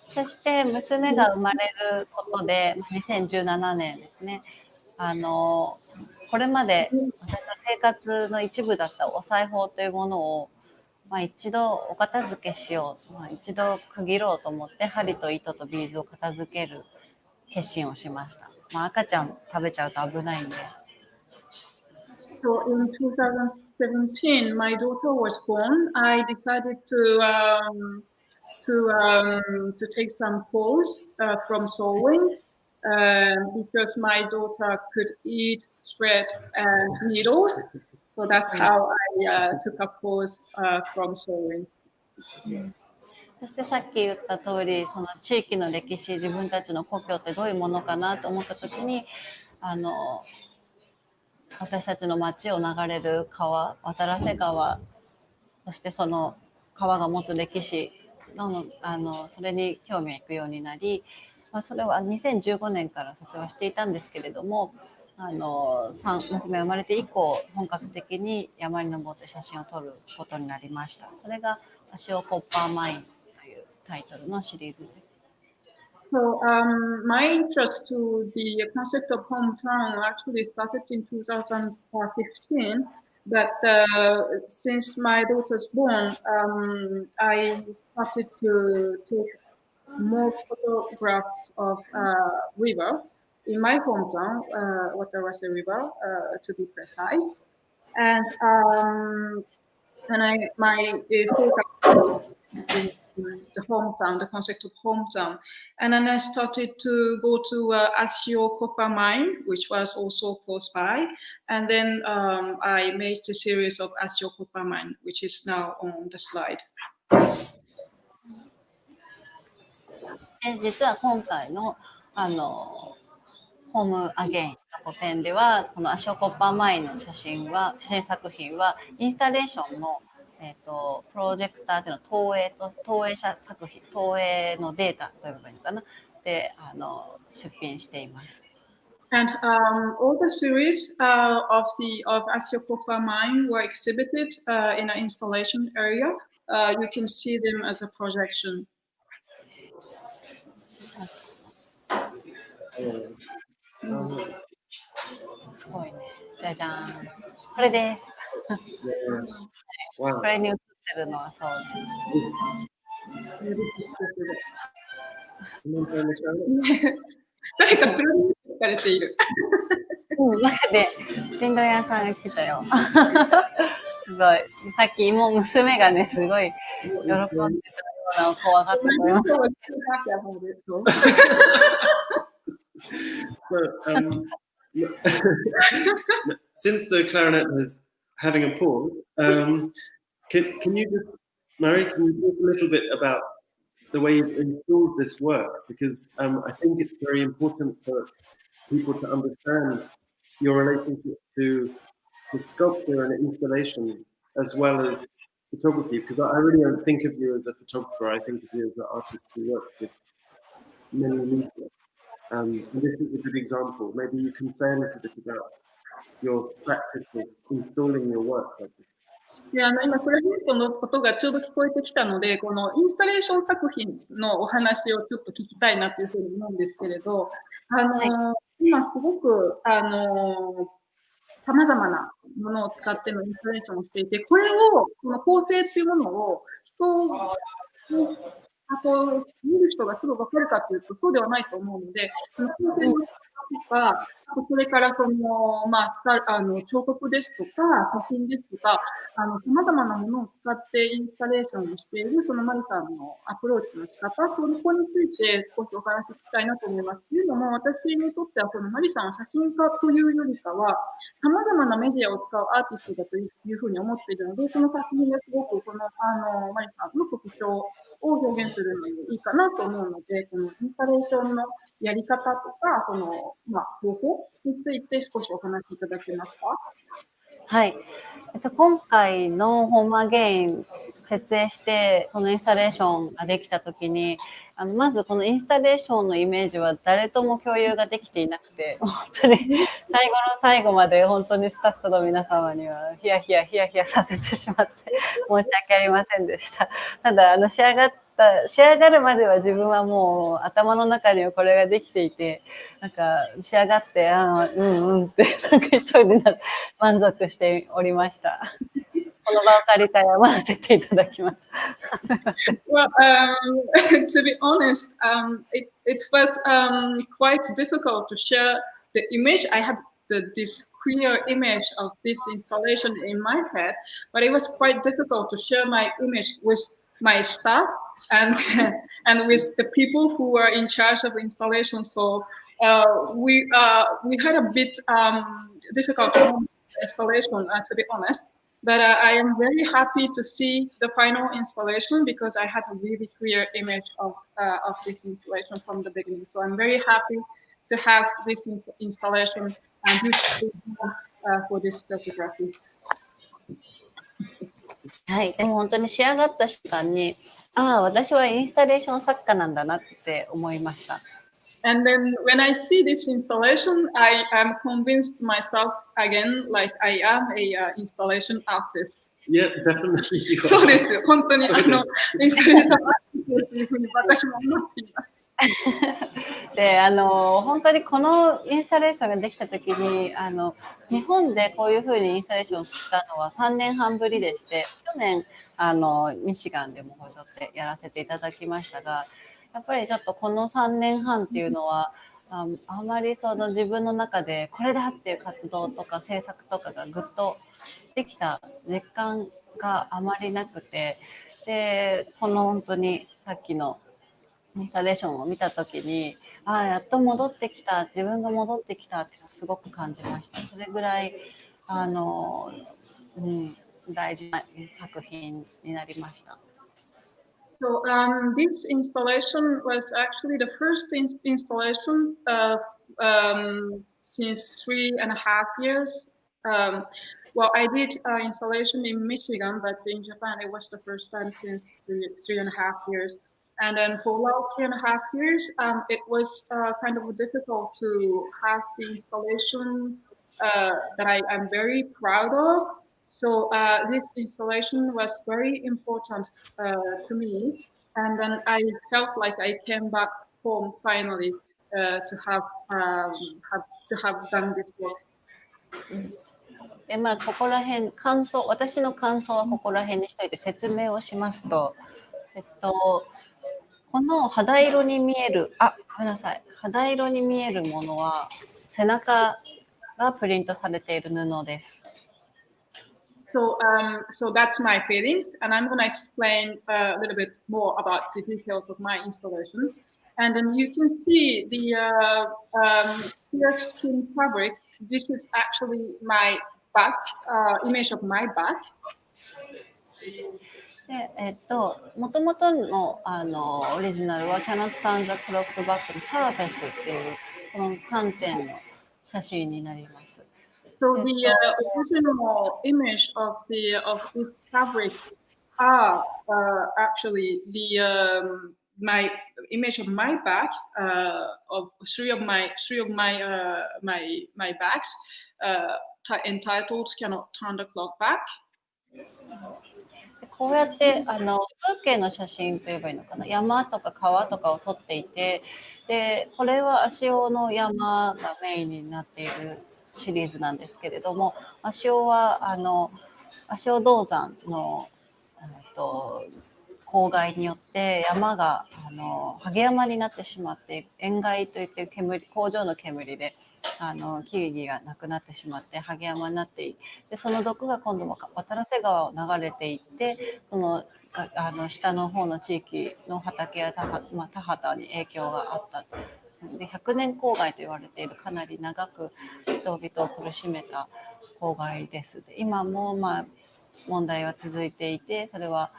Speaker 5: そして娘が生まれることで2017年ですねこれまで私の生活の一部だったお裁縫というものを、一度お片付けしよう、一度区切ろうと思って針と糸とビーズを片付ける決心をしました。赤ちゃん食べちゃうと危ないんで。
Speaker 3: So in 2017, my daughter was born. I decided to take some pause from sewing because my daughter could eat thread and needles. So that's how I took a pause from sewing.
Speaker 5: そしてさっき言った通り、その地域の歴史、自分たちの故郷ってどういうものかなと思った時に、私たちの町を流れる川、渡良瀬川、そしてその川が持つ歴史それに興味がいくようになり、それは2015年から撮影はしていたんですけれども、娘が生まれて以降本格的に山に登って写真を撮ることになりました。それが足尾コッパーマインというタイトルのシリーズです。
Speaker 3: So my interest to the concept of hometown actually started in 2015. But since my daughter's born, I started to take more photographs of river in my hometown, Watawase River, to be precise. And my focus was in the hometown, the concept of hometown. And then I started to go to Asio copper mine, which was also close by. And then I made a series of Asio copper mine, which is now on the slide.
Speaker 5: 実は今回のホームアゲイン展ではこのアシオコッパーマインの写真作品はインスタレーションの、プロジェクターでの投影作品、投影のデータというのかなで出品しています。
Speaker 3: And all the series of Asiokopa Mine were exhibited in an installation area. You can see them as a projection.
Speaker 5: すごいね。じゃじゃーん。これです。これに映ってるのはそうです。
Speaker 3: 誰かプロデュースされている。
Speaker 5: 中で新聞屋さんが来たよ。すごい。さっき娘がね、すごい喜んでたようなの怖かったと思います。
Speaker 1: Since the clarinet is having a pause, can you just, Mari, can you talk a little bit about the way you've installed this work? Because I think it's very important for people to understand your relationship to sculpture and installation as well as photography, because I really don't think of you as a photographer. I think of you as an artist who works with many media. And this is a good example. Maybe you can say a little bit about your practice of installing your work like this.
Speaker 3: で今、プレゼントのことがちょうど聞こえてきたので、このインスタレーション作品のお話をちょっと聞きたいなというふうに思うんですけれど、今すごく、様々なものを使ってのインスタレーションをしていて、これを、この構成っていうものを見る人がすぐ分かるかというと、そうではないと思うので、その構成のとか、それからその、彫刻ですとか、写真ですとか、様々なものを使ってインスタレーションをしている、そのマリさんのアプローチの仕方、そこについて少しお話ししたいなと思います。というのも、私にとっては、このマリさんは写真家というよりかは、様々なメディアを使うアーティストだというふうに思っているので、その作品がすごく、この、マリさんの特徴を表現するのにいいかなと思うので、このインスタレーションのやり方とか、その、方法について少しお話しいただけますか？
Speaker 5: はい。今回のホームアゲイン設営して、このインスタレーションができたときに、まずこのインスタレーションのイメージは誰とも共有ができていなくて、本当に最後の最後まで本当にスタッフの皆様にはヒヤヒヤさせてしまって申し訳ありませんでした。ただ、仕上がるまでは自分はもう頭の中にはこれができていて、なんか仕上がって、ってなんか一人で満足しておりました。この場を借りたら回せていただきます。
Speaker 3: Well, to be honest, it was quite difficult to share the image. I had this clear image of this installation in my head, but it was quite difficult to share my image with my staff and with the people who were in charge of installation. So we had a bit difficult installation, to be honest. But I am very happy to see the final installation because I had a really clear image of this installation from the beginning. So I'm very happy to have this installation for this photography.
Speaker 5: はい、でも本当に仕上がった瞬間に、私はインスタレーション作家なんだなって思いました。
Speaker 3: And then when I see this installation, I am convinced myself again, like I am a installation artist.
Speaker 1: Yeah, definitely.
Speaker 3: そうですよ。本当にインスタレーションアーティストというふうに私も思っています。
Speaker 5: で、本当にこのインスタレーションができたときに、日本でこういうふうにインスタレーションをしたのは3年半ぶりでして、去年、ミシガンでもこうやってやらせていただきましたが、やっぱりちょっとこの3年半っていうのは、あまりその自分の中でこれだっていう活動とか制作とかがぐっとできた実感があまりなくて、で、この本当にさっきのインスタレーションを見たときに、やっと戻ってきた、自分が戻ってきたっていうのをすごく感じました。それぐらい、大事な作品になりました。
Speaker 3: So this installation was actually the first installation since 3.5 years. Well, I did installation in Michigan, but in Japan it was the first time since 3.5 years. And then for last 3.5 years, it was kind of difficult to have the installation that I am very proud of. So this installation was very important to me. And then I felt like I came back home finally to have done this work.
Speaker 5: でここら辺私の感想はここら辺にしといて説明をしますと、この肌色に見えるごめんなさい、肌色に見えるものは背中がプリントされている布です。
Speaker 3: So that's my feelings, and I'm going to explain a little bit more about the details of my installation. And then you can see the clear skin fabric. This is actually my back, image of my back.
Speaker 5: でもともとのオリジナルは Cannot Turn the Clock Back のサーフェスっていうこの3点の写真になります。
Speaker 3: So the original image of this fabric are actually the my image of my back of three of my backs entitled "Cannot Turn the Clock Back."
Speaker 5: こうやって風景の写真といえばいいのかな、山とか川とかを撮っていて、でこれは足尾の山がメインになっているシリーズなんですけれども、足尾は足尾銅山の公害によって山がハゲ山になってしまって、塩害といって工場の煙で木々がなくなってしまってハゲ山になっていて、その毒が今度も渡良瀬川を流れていって、その下の方の地域の畑や田畑に影響があった。で100年公害と言われているかなり長く人々を苦しめた公害です。で今も問題は続いていて、それは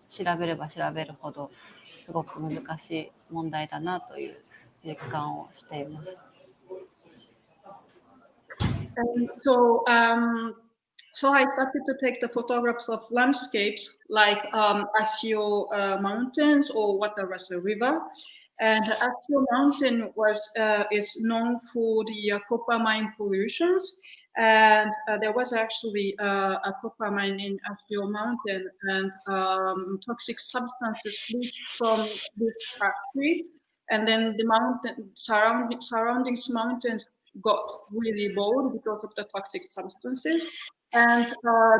Speaker 5: 調べれば調べるほどすごく難しい問題だなという実感をしています。
Speaker 3: So I started to take the photographs of landscapes like Asio Mountains or Watawase River. And Asio Mountain is known for the copper mine pollutions. And there was actually a copper mine in Asio Mountain, and toxic substances leaked from this factory. And then the surrounding mountains got really bold because of the toxic substances, and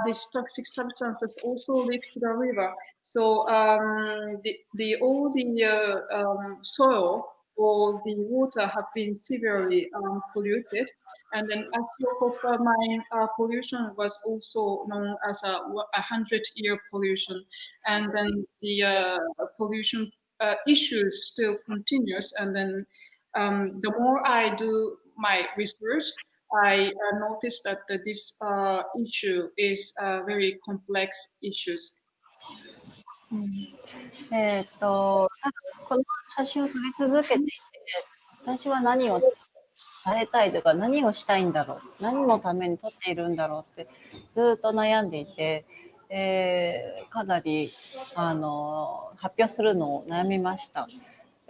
Speaker 3: these toxic substances also leaked to the river. So all the soil or the water have been severely polluted. And then Asio copper mine pollution was also known as a 100-year pollution. And then the pollution issues still continues. And then the more I do my research, I noticed that this issue is a very complex issue.
Speaker 5: この写真を撮り続けていて、私は何を伝えたいとか何をしたいんだろう、何のために撮っているんだろうってずっと悩んでいて、かなり発表するのを悩みました。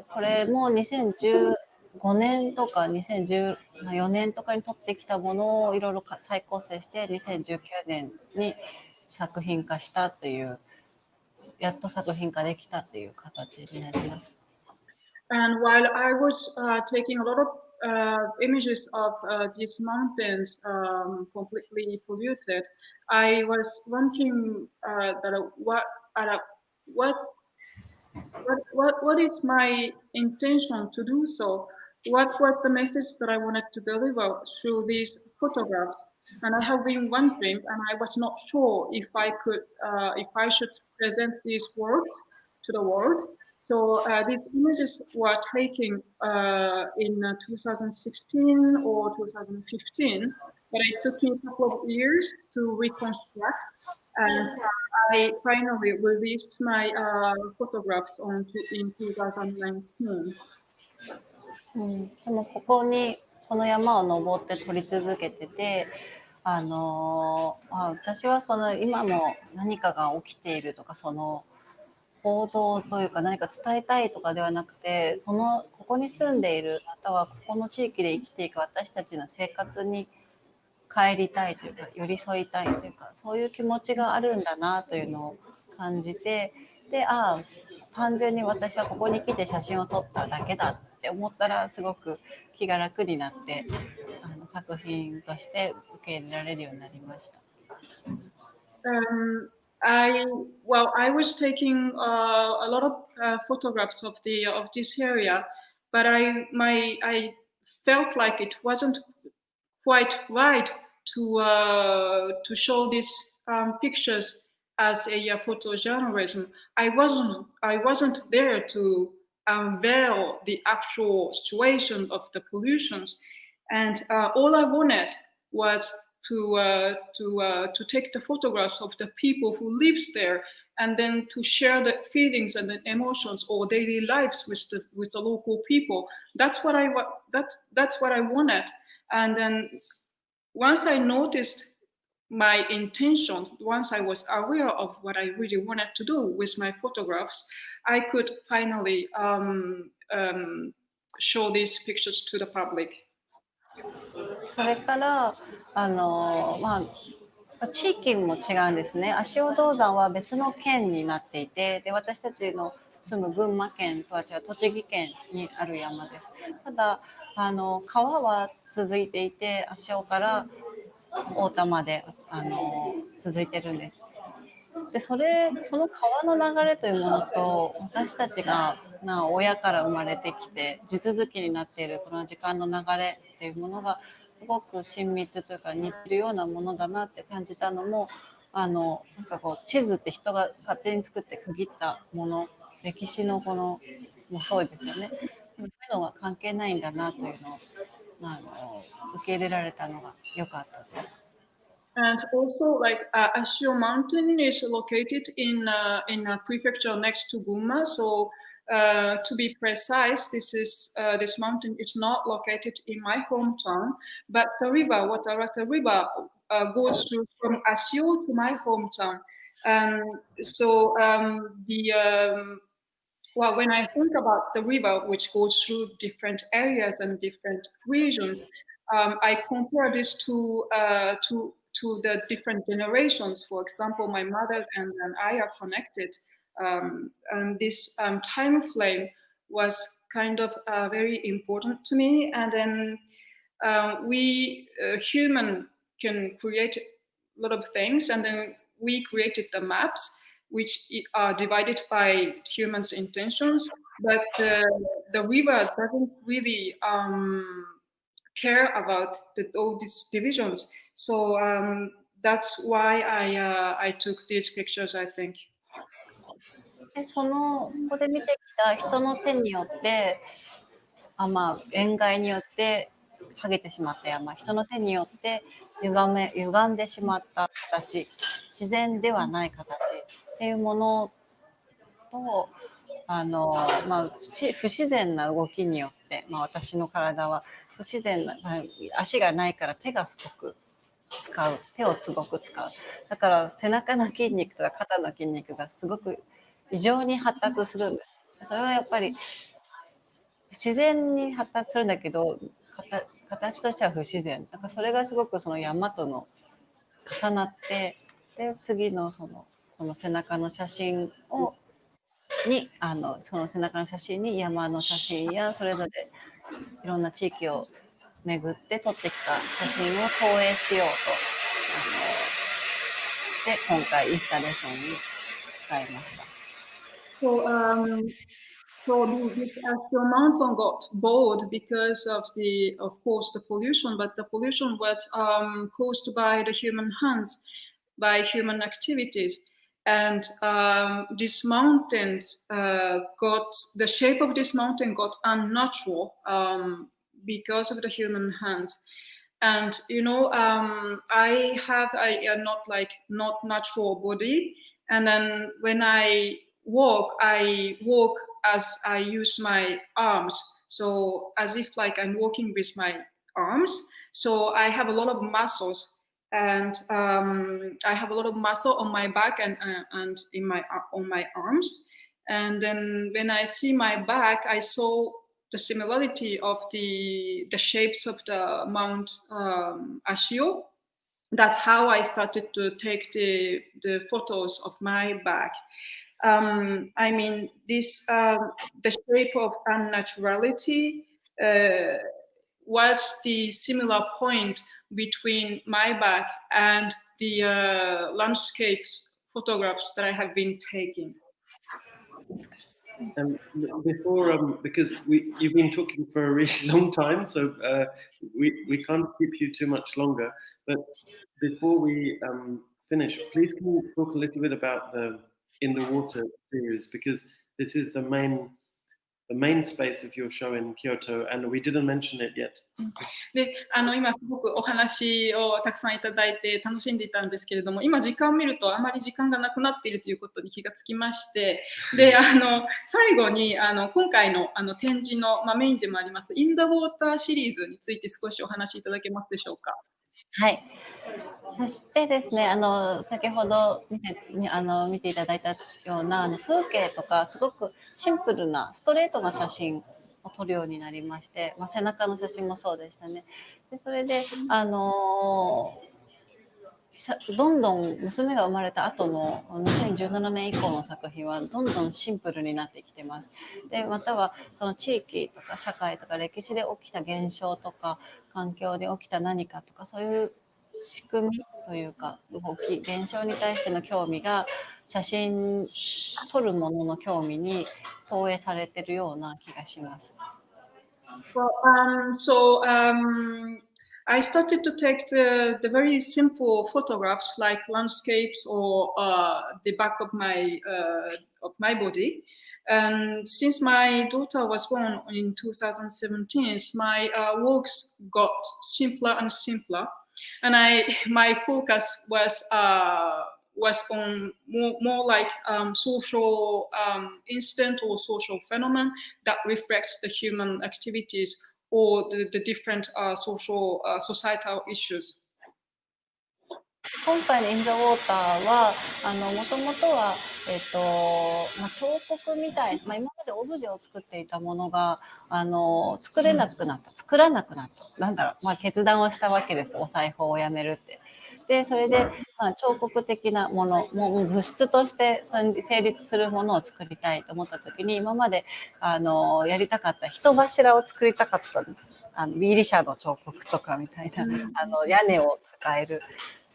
Speaker 5: これも2015年とか2014年とかに撮ってきたものをいろいろ再構成して2019年に作品化したという、やっと作品化できたという形になります。
Speaker 3: And while I was taking a lot of images of these mountains completely polluted, I was wondering what is my intention to do so? What was the message that I wanted to deliver through these photographs? And I have been wondering, and I was not sure if I should present these works to the world. So these images were taken in 2016 or 2015, but it took me a couple of years to reconstruct, and I finally released my photographs in 2019.
Speaker 5: でもここにこの山を登って撮り続けてて、私はその今も何かが起きているとか、その報道というか何か伝えたいとかではなくて、ここに住んでいる、またはここの地域で生きていく私たちの生活に帰りたいというか、寄り添いたいというか、そういう気持ちがあるんだなというのを感じて、で、単純に私はここに来て写真を撮っただけだって思ったら、すごく気が楽になって、作品として受け入れられるようになりました。
Speaker 3: I was taking a lot of photographs of this area, but I felt like it wasn't quite right to show these pictures as a photojournalism. I wasn't there to unveil the actual situation of the pollutions, and all I wanted was to take the photographs of the people who lives there, and then to share the feelings and the emotions or daily lives with the local people. That's what I wanted. And then once I noticed my intention, once I was aware of what I really wanted to do with my photographs, I could finally show these pictures to the public.
Speaker 5: それから地域も違うんですね。足尾銅山は別の県になっていて、で私たちの住む群馬県とは違う栃木県にある山です。ただ川は続いていて、足尾から太田まで続いてるんです。でその川の流れというものと、私たちが親から生まれてきて地続きになっているこの時間の流れっていうものがすごく親密というか似てるようなものだなって感じたのも、なんかこう地図って人が勝手に作って区切ったもの、歴史のこのもそうですよね。でもそういうのが関係ないんだなというのを受け入れられたのが良かったです。
Speaker 3: And also, like Ashio Mountain is located in a prefecture next to Gunma. So, to be precise, this mountain is not located in my hometown, but the river, Watarata River, goes through from Ashio to my hometown. And so, when I think about the river, which goes through different areas and different regions, I compare this to the different generations. For example, my mother and I are connected, and this time frame was kind of very important to me. And then we human can create a lot of things, and then we created the maps, which are divided by humans' intentions, but the river doesn't really care about all these divisions. So that's why I took these pictures, I think.
Speaker 5: でそこで見てきた人の手によって塩害によって剥げてしまった山、人の手によって歪んでしまった形、自然ではない形っていうものと不自然な動きによって、私の体は不自然な、足がないから手をすごく使う。だから背中の筋肉とか肩の筋肉がすごく異常に発達するんです。それはやっぱり自然に発達するんだけど、形としては不自然。だからそれがすごくその山との重なって、で次のその背中の写真にその背中の写真に山の写真やそれぞれいろんな地域を巡って撮ってきた写真を投影しようとして今回インスタレーションに使いました。
Speaker 3: So this actual mountain got bold because of course, the pollution, but the pollution was caused by the human hands, by human activities. And this mountain the shape of this mountain got unnatural because of the human hands. And I have a not natural body, and then when I I walk as I use my arms. So as if like I'm walking with my arms. So I have a lot of muscles, and I have a lot of muscle on my back and in my on my arms. And then when I see my back, I saw the similarity of the shapes of the Mount Ashio. That's how I started to take the photos of my back. I mean, this the shape of unnaturality was the similar point between my back and the landscapes photographs that I have been taking.
Speaker 1: And before, because you've been talking for a really long time, so we can't keep you too much longer. But before we finish, please can you talk a little bit about the In the Water series, because this is the main space of your show in Kyoto, and we didn't mention it yet.
Speaker 3: で、今すごくお話をたくさんいただいて楽しんでいたんですけれども、今時間を見るとあまり時間がなくなっているということに気がつきまして、で、最後に今回の展示の、メインでもあります In the Water シリーズについて少しお話しいただけますでしょうか。
Speaker 5: はい。そしてですね、先ほど見ていただいたような風景とかすごくシンプルなストレートな写真を撮るようになりまして、背中の写真もそうでしたね。でそれでどんどん娘が生まれた後の2017年以降の作品はどんどんシンプルになってきてます。でまたはその地域とか社会とか歴史で起きた現象とか環境で起きた何かとかそういう仕組みというか動き現象に対しての興味が写真撮るものの興味に投影されているような気がします。
Speaker 3: I started to take the very simple photographs like landscapes or the back of my body. And since my daughter was born in 2017, my works got simpler and simpler. And my focus was on more like social incident or social phenomenon that reflects the human activities or the different societal issues.
Speaker 5: 今回の In the Water はもともとは、彫刻みたい、今までオブジェを作っていたものが作らなくなった決断をしたわけです。お裁縫をやめるって。でそれで、彫刻的なものもう物質として成立するものを作りたいと思った時に今までやりたかった人柱を作りたかったんです。ギリシャの彫刻とかみたいな屋根を抱える。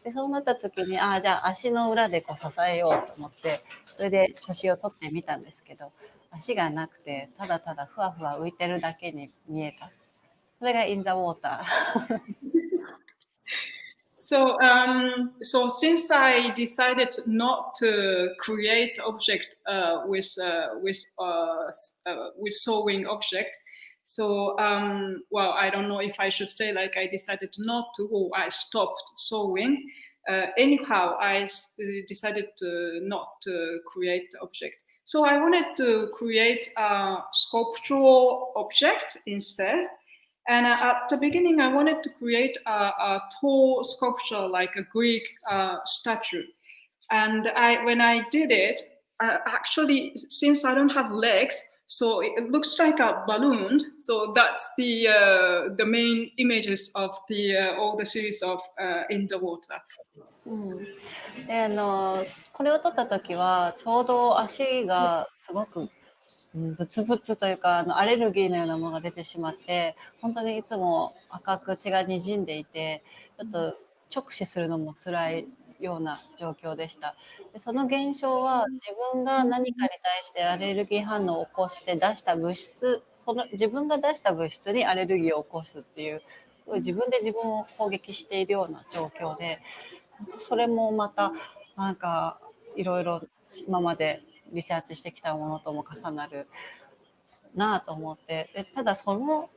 Speaker 5: でそうなった時にじゃあ足の裏でこう支えようと思ってそれで写真を撮ってみたんですけど足がなくてただただふわふわ浮いてるだけに見えた。それが In the Water。So
Speaker 3: since I decided not to create object with sewing object, so I don't know if I should say like I decided not to or I stopped sewing. Anyhow, I decided not to create object. So I wanted to create a sculptural object instead. And at the beginning, I wanted to create a tall sculpture like a Greek statue. And when I did it, actually, since I don't have legs, so it looks like a balloon. So that's the main images of all the series of In the Water.
Speaker 5: でこれを撮った時はちょうど足がすごくブツブツというかアレルギーのようなものが出てしまって本当にいつも赤く血がにじんでいてちょっと直視するのも辛いような状況でした。でその現象は自分が何かに対してアレルギー反応を起こして出した物質自分が出した物質にアレルギーを起こすっていう自分で自分を攻撃しているような状況でそれもまたなんかいろいろ今までリサーチしてきたものとも重なるなと思ってでただその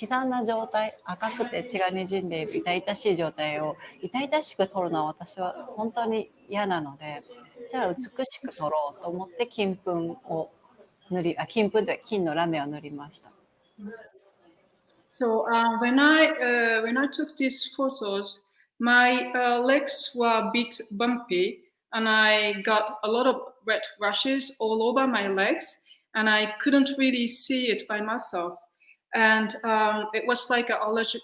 Speaker 5: 悲惨な状態、赤くて血が滲んでいる痛々しい状態を痛々しく撮るのは私は本当に嫌なので、じゃあ美しく撮ろうと思って金粉という金のラメを塗りました。
Speaker 3: So when I took these photos, my legs were a bit bumpy, and I got a lot of red rashes all over my legs, and I couldn't really see it by myself. And it was like an allergic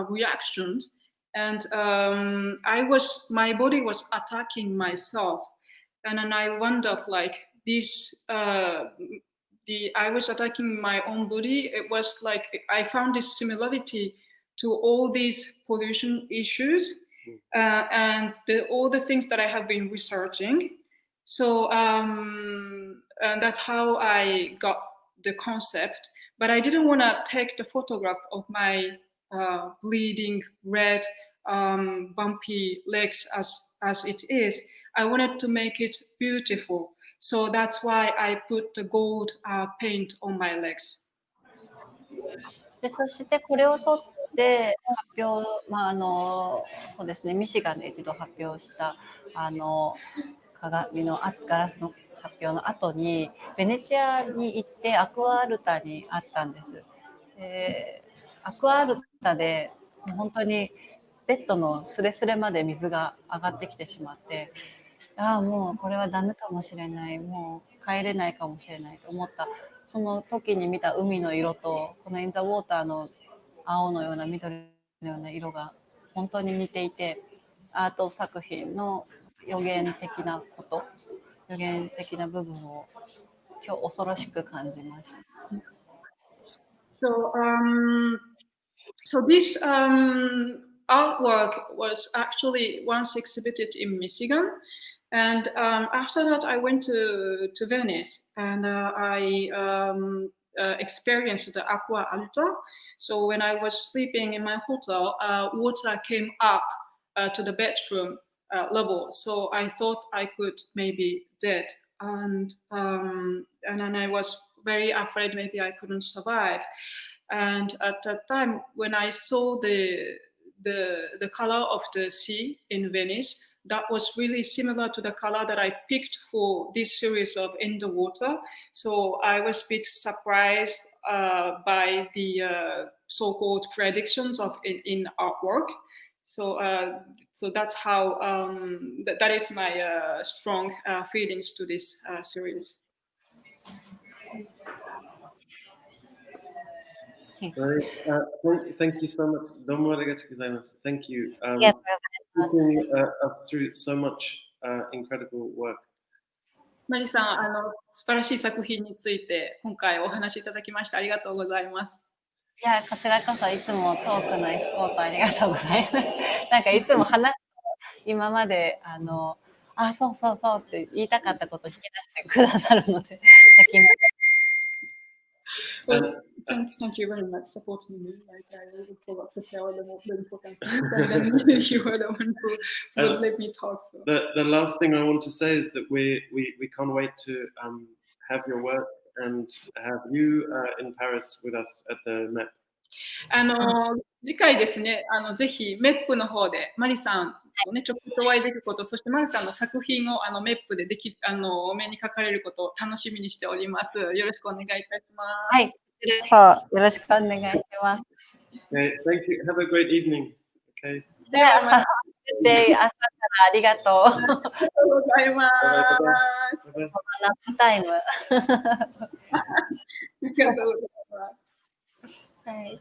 Speaker 3: reaction, and my body was attacking myself, and then I wondered like this. I was attacking my own body. It was like I found this similarity to all these pollution issues and all the things that I have been researching. So and that's how I got the concept. But I didn't want to take the photograph of my bleeding red bumpy legs as it is. I wanted to make it beautiful. So that's why I put the gold paint on my legs.
Speaker 5: でそしてこれを撮って発表、そうですね、ミシガンで一度発表した鏡のガラスの発表の後にベネチアに行ってアクアアルタにあったんです。でアクアアルタで本当にベッドのスレスレまで水が上がってきてしまって、もうこれはダメかもしれない、もう帰れないかもしれないと思ったその時に見た海の色とこのインザウォーターの青のような緑のような色が本当に似ていて、アート作品の予言的な部分を今日恐ろしく感じました。
Speaker 3: So this artwork was actually once exhibited in Michigan, and after that I went to Venice, and I experienced the Aqua Alta. So when I was sleeping in my hotel, water came up to the bedroom level. So I thought I could maybe dead, and then I was very afraid maybe I couldn't survive. And at that time, when I saw the color of the sea in Venice, that was really similar to the color that I picked for this series of In the Water. So I was a bit surprised by the so-called predictions of in artwork. So that's how that is my strong feelings to this series.
Speaker 1: Thank you so much. どうもありがとうございます。Thank you. Taking us through so much incredible work.
Speaker 3: マリさん、素晴らしい作品について今回お話しいただきましてありがとうございます。
Speaker 5: いや、こちらこそいつもトークのエスコートありがとうございます。なんかいつも今までそうそうそうって言いたかったことを引き出してくださるので、先に。
Speaker 3: Thank you very much for supporting me. Like I really forgot to tell the most important things, and then you were the one who would let me talk. So.
Speaker 1: The last thing I want to say is that we can't wait to have your work and have you in Paris with us at the MEP.
Speaker 3: 次回ですね、ぜひMEPの方でマリさんとね直接お会いできること、そしてマリさんの作品をMEPでお目にかかれることを楽しみにしております。よろしくお願いいたします。
Speaker 5: はい、そう、よろしくお願いします。
Speaker 1: Okay, thank you. Have a great evening. Okay.
Speaker 5: では、朝からありがとう。
Speaker 3: ありがとうございます。
Speaker 1: Bye-bye.
Speaker 5: ナップタイム。
Speaker 3: ありがとうございます。
Speaker 5: はい。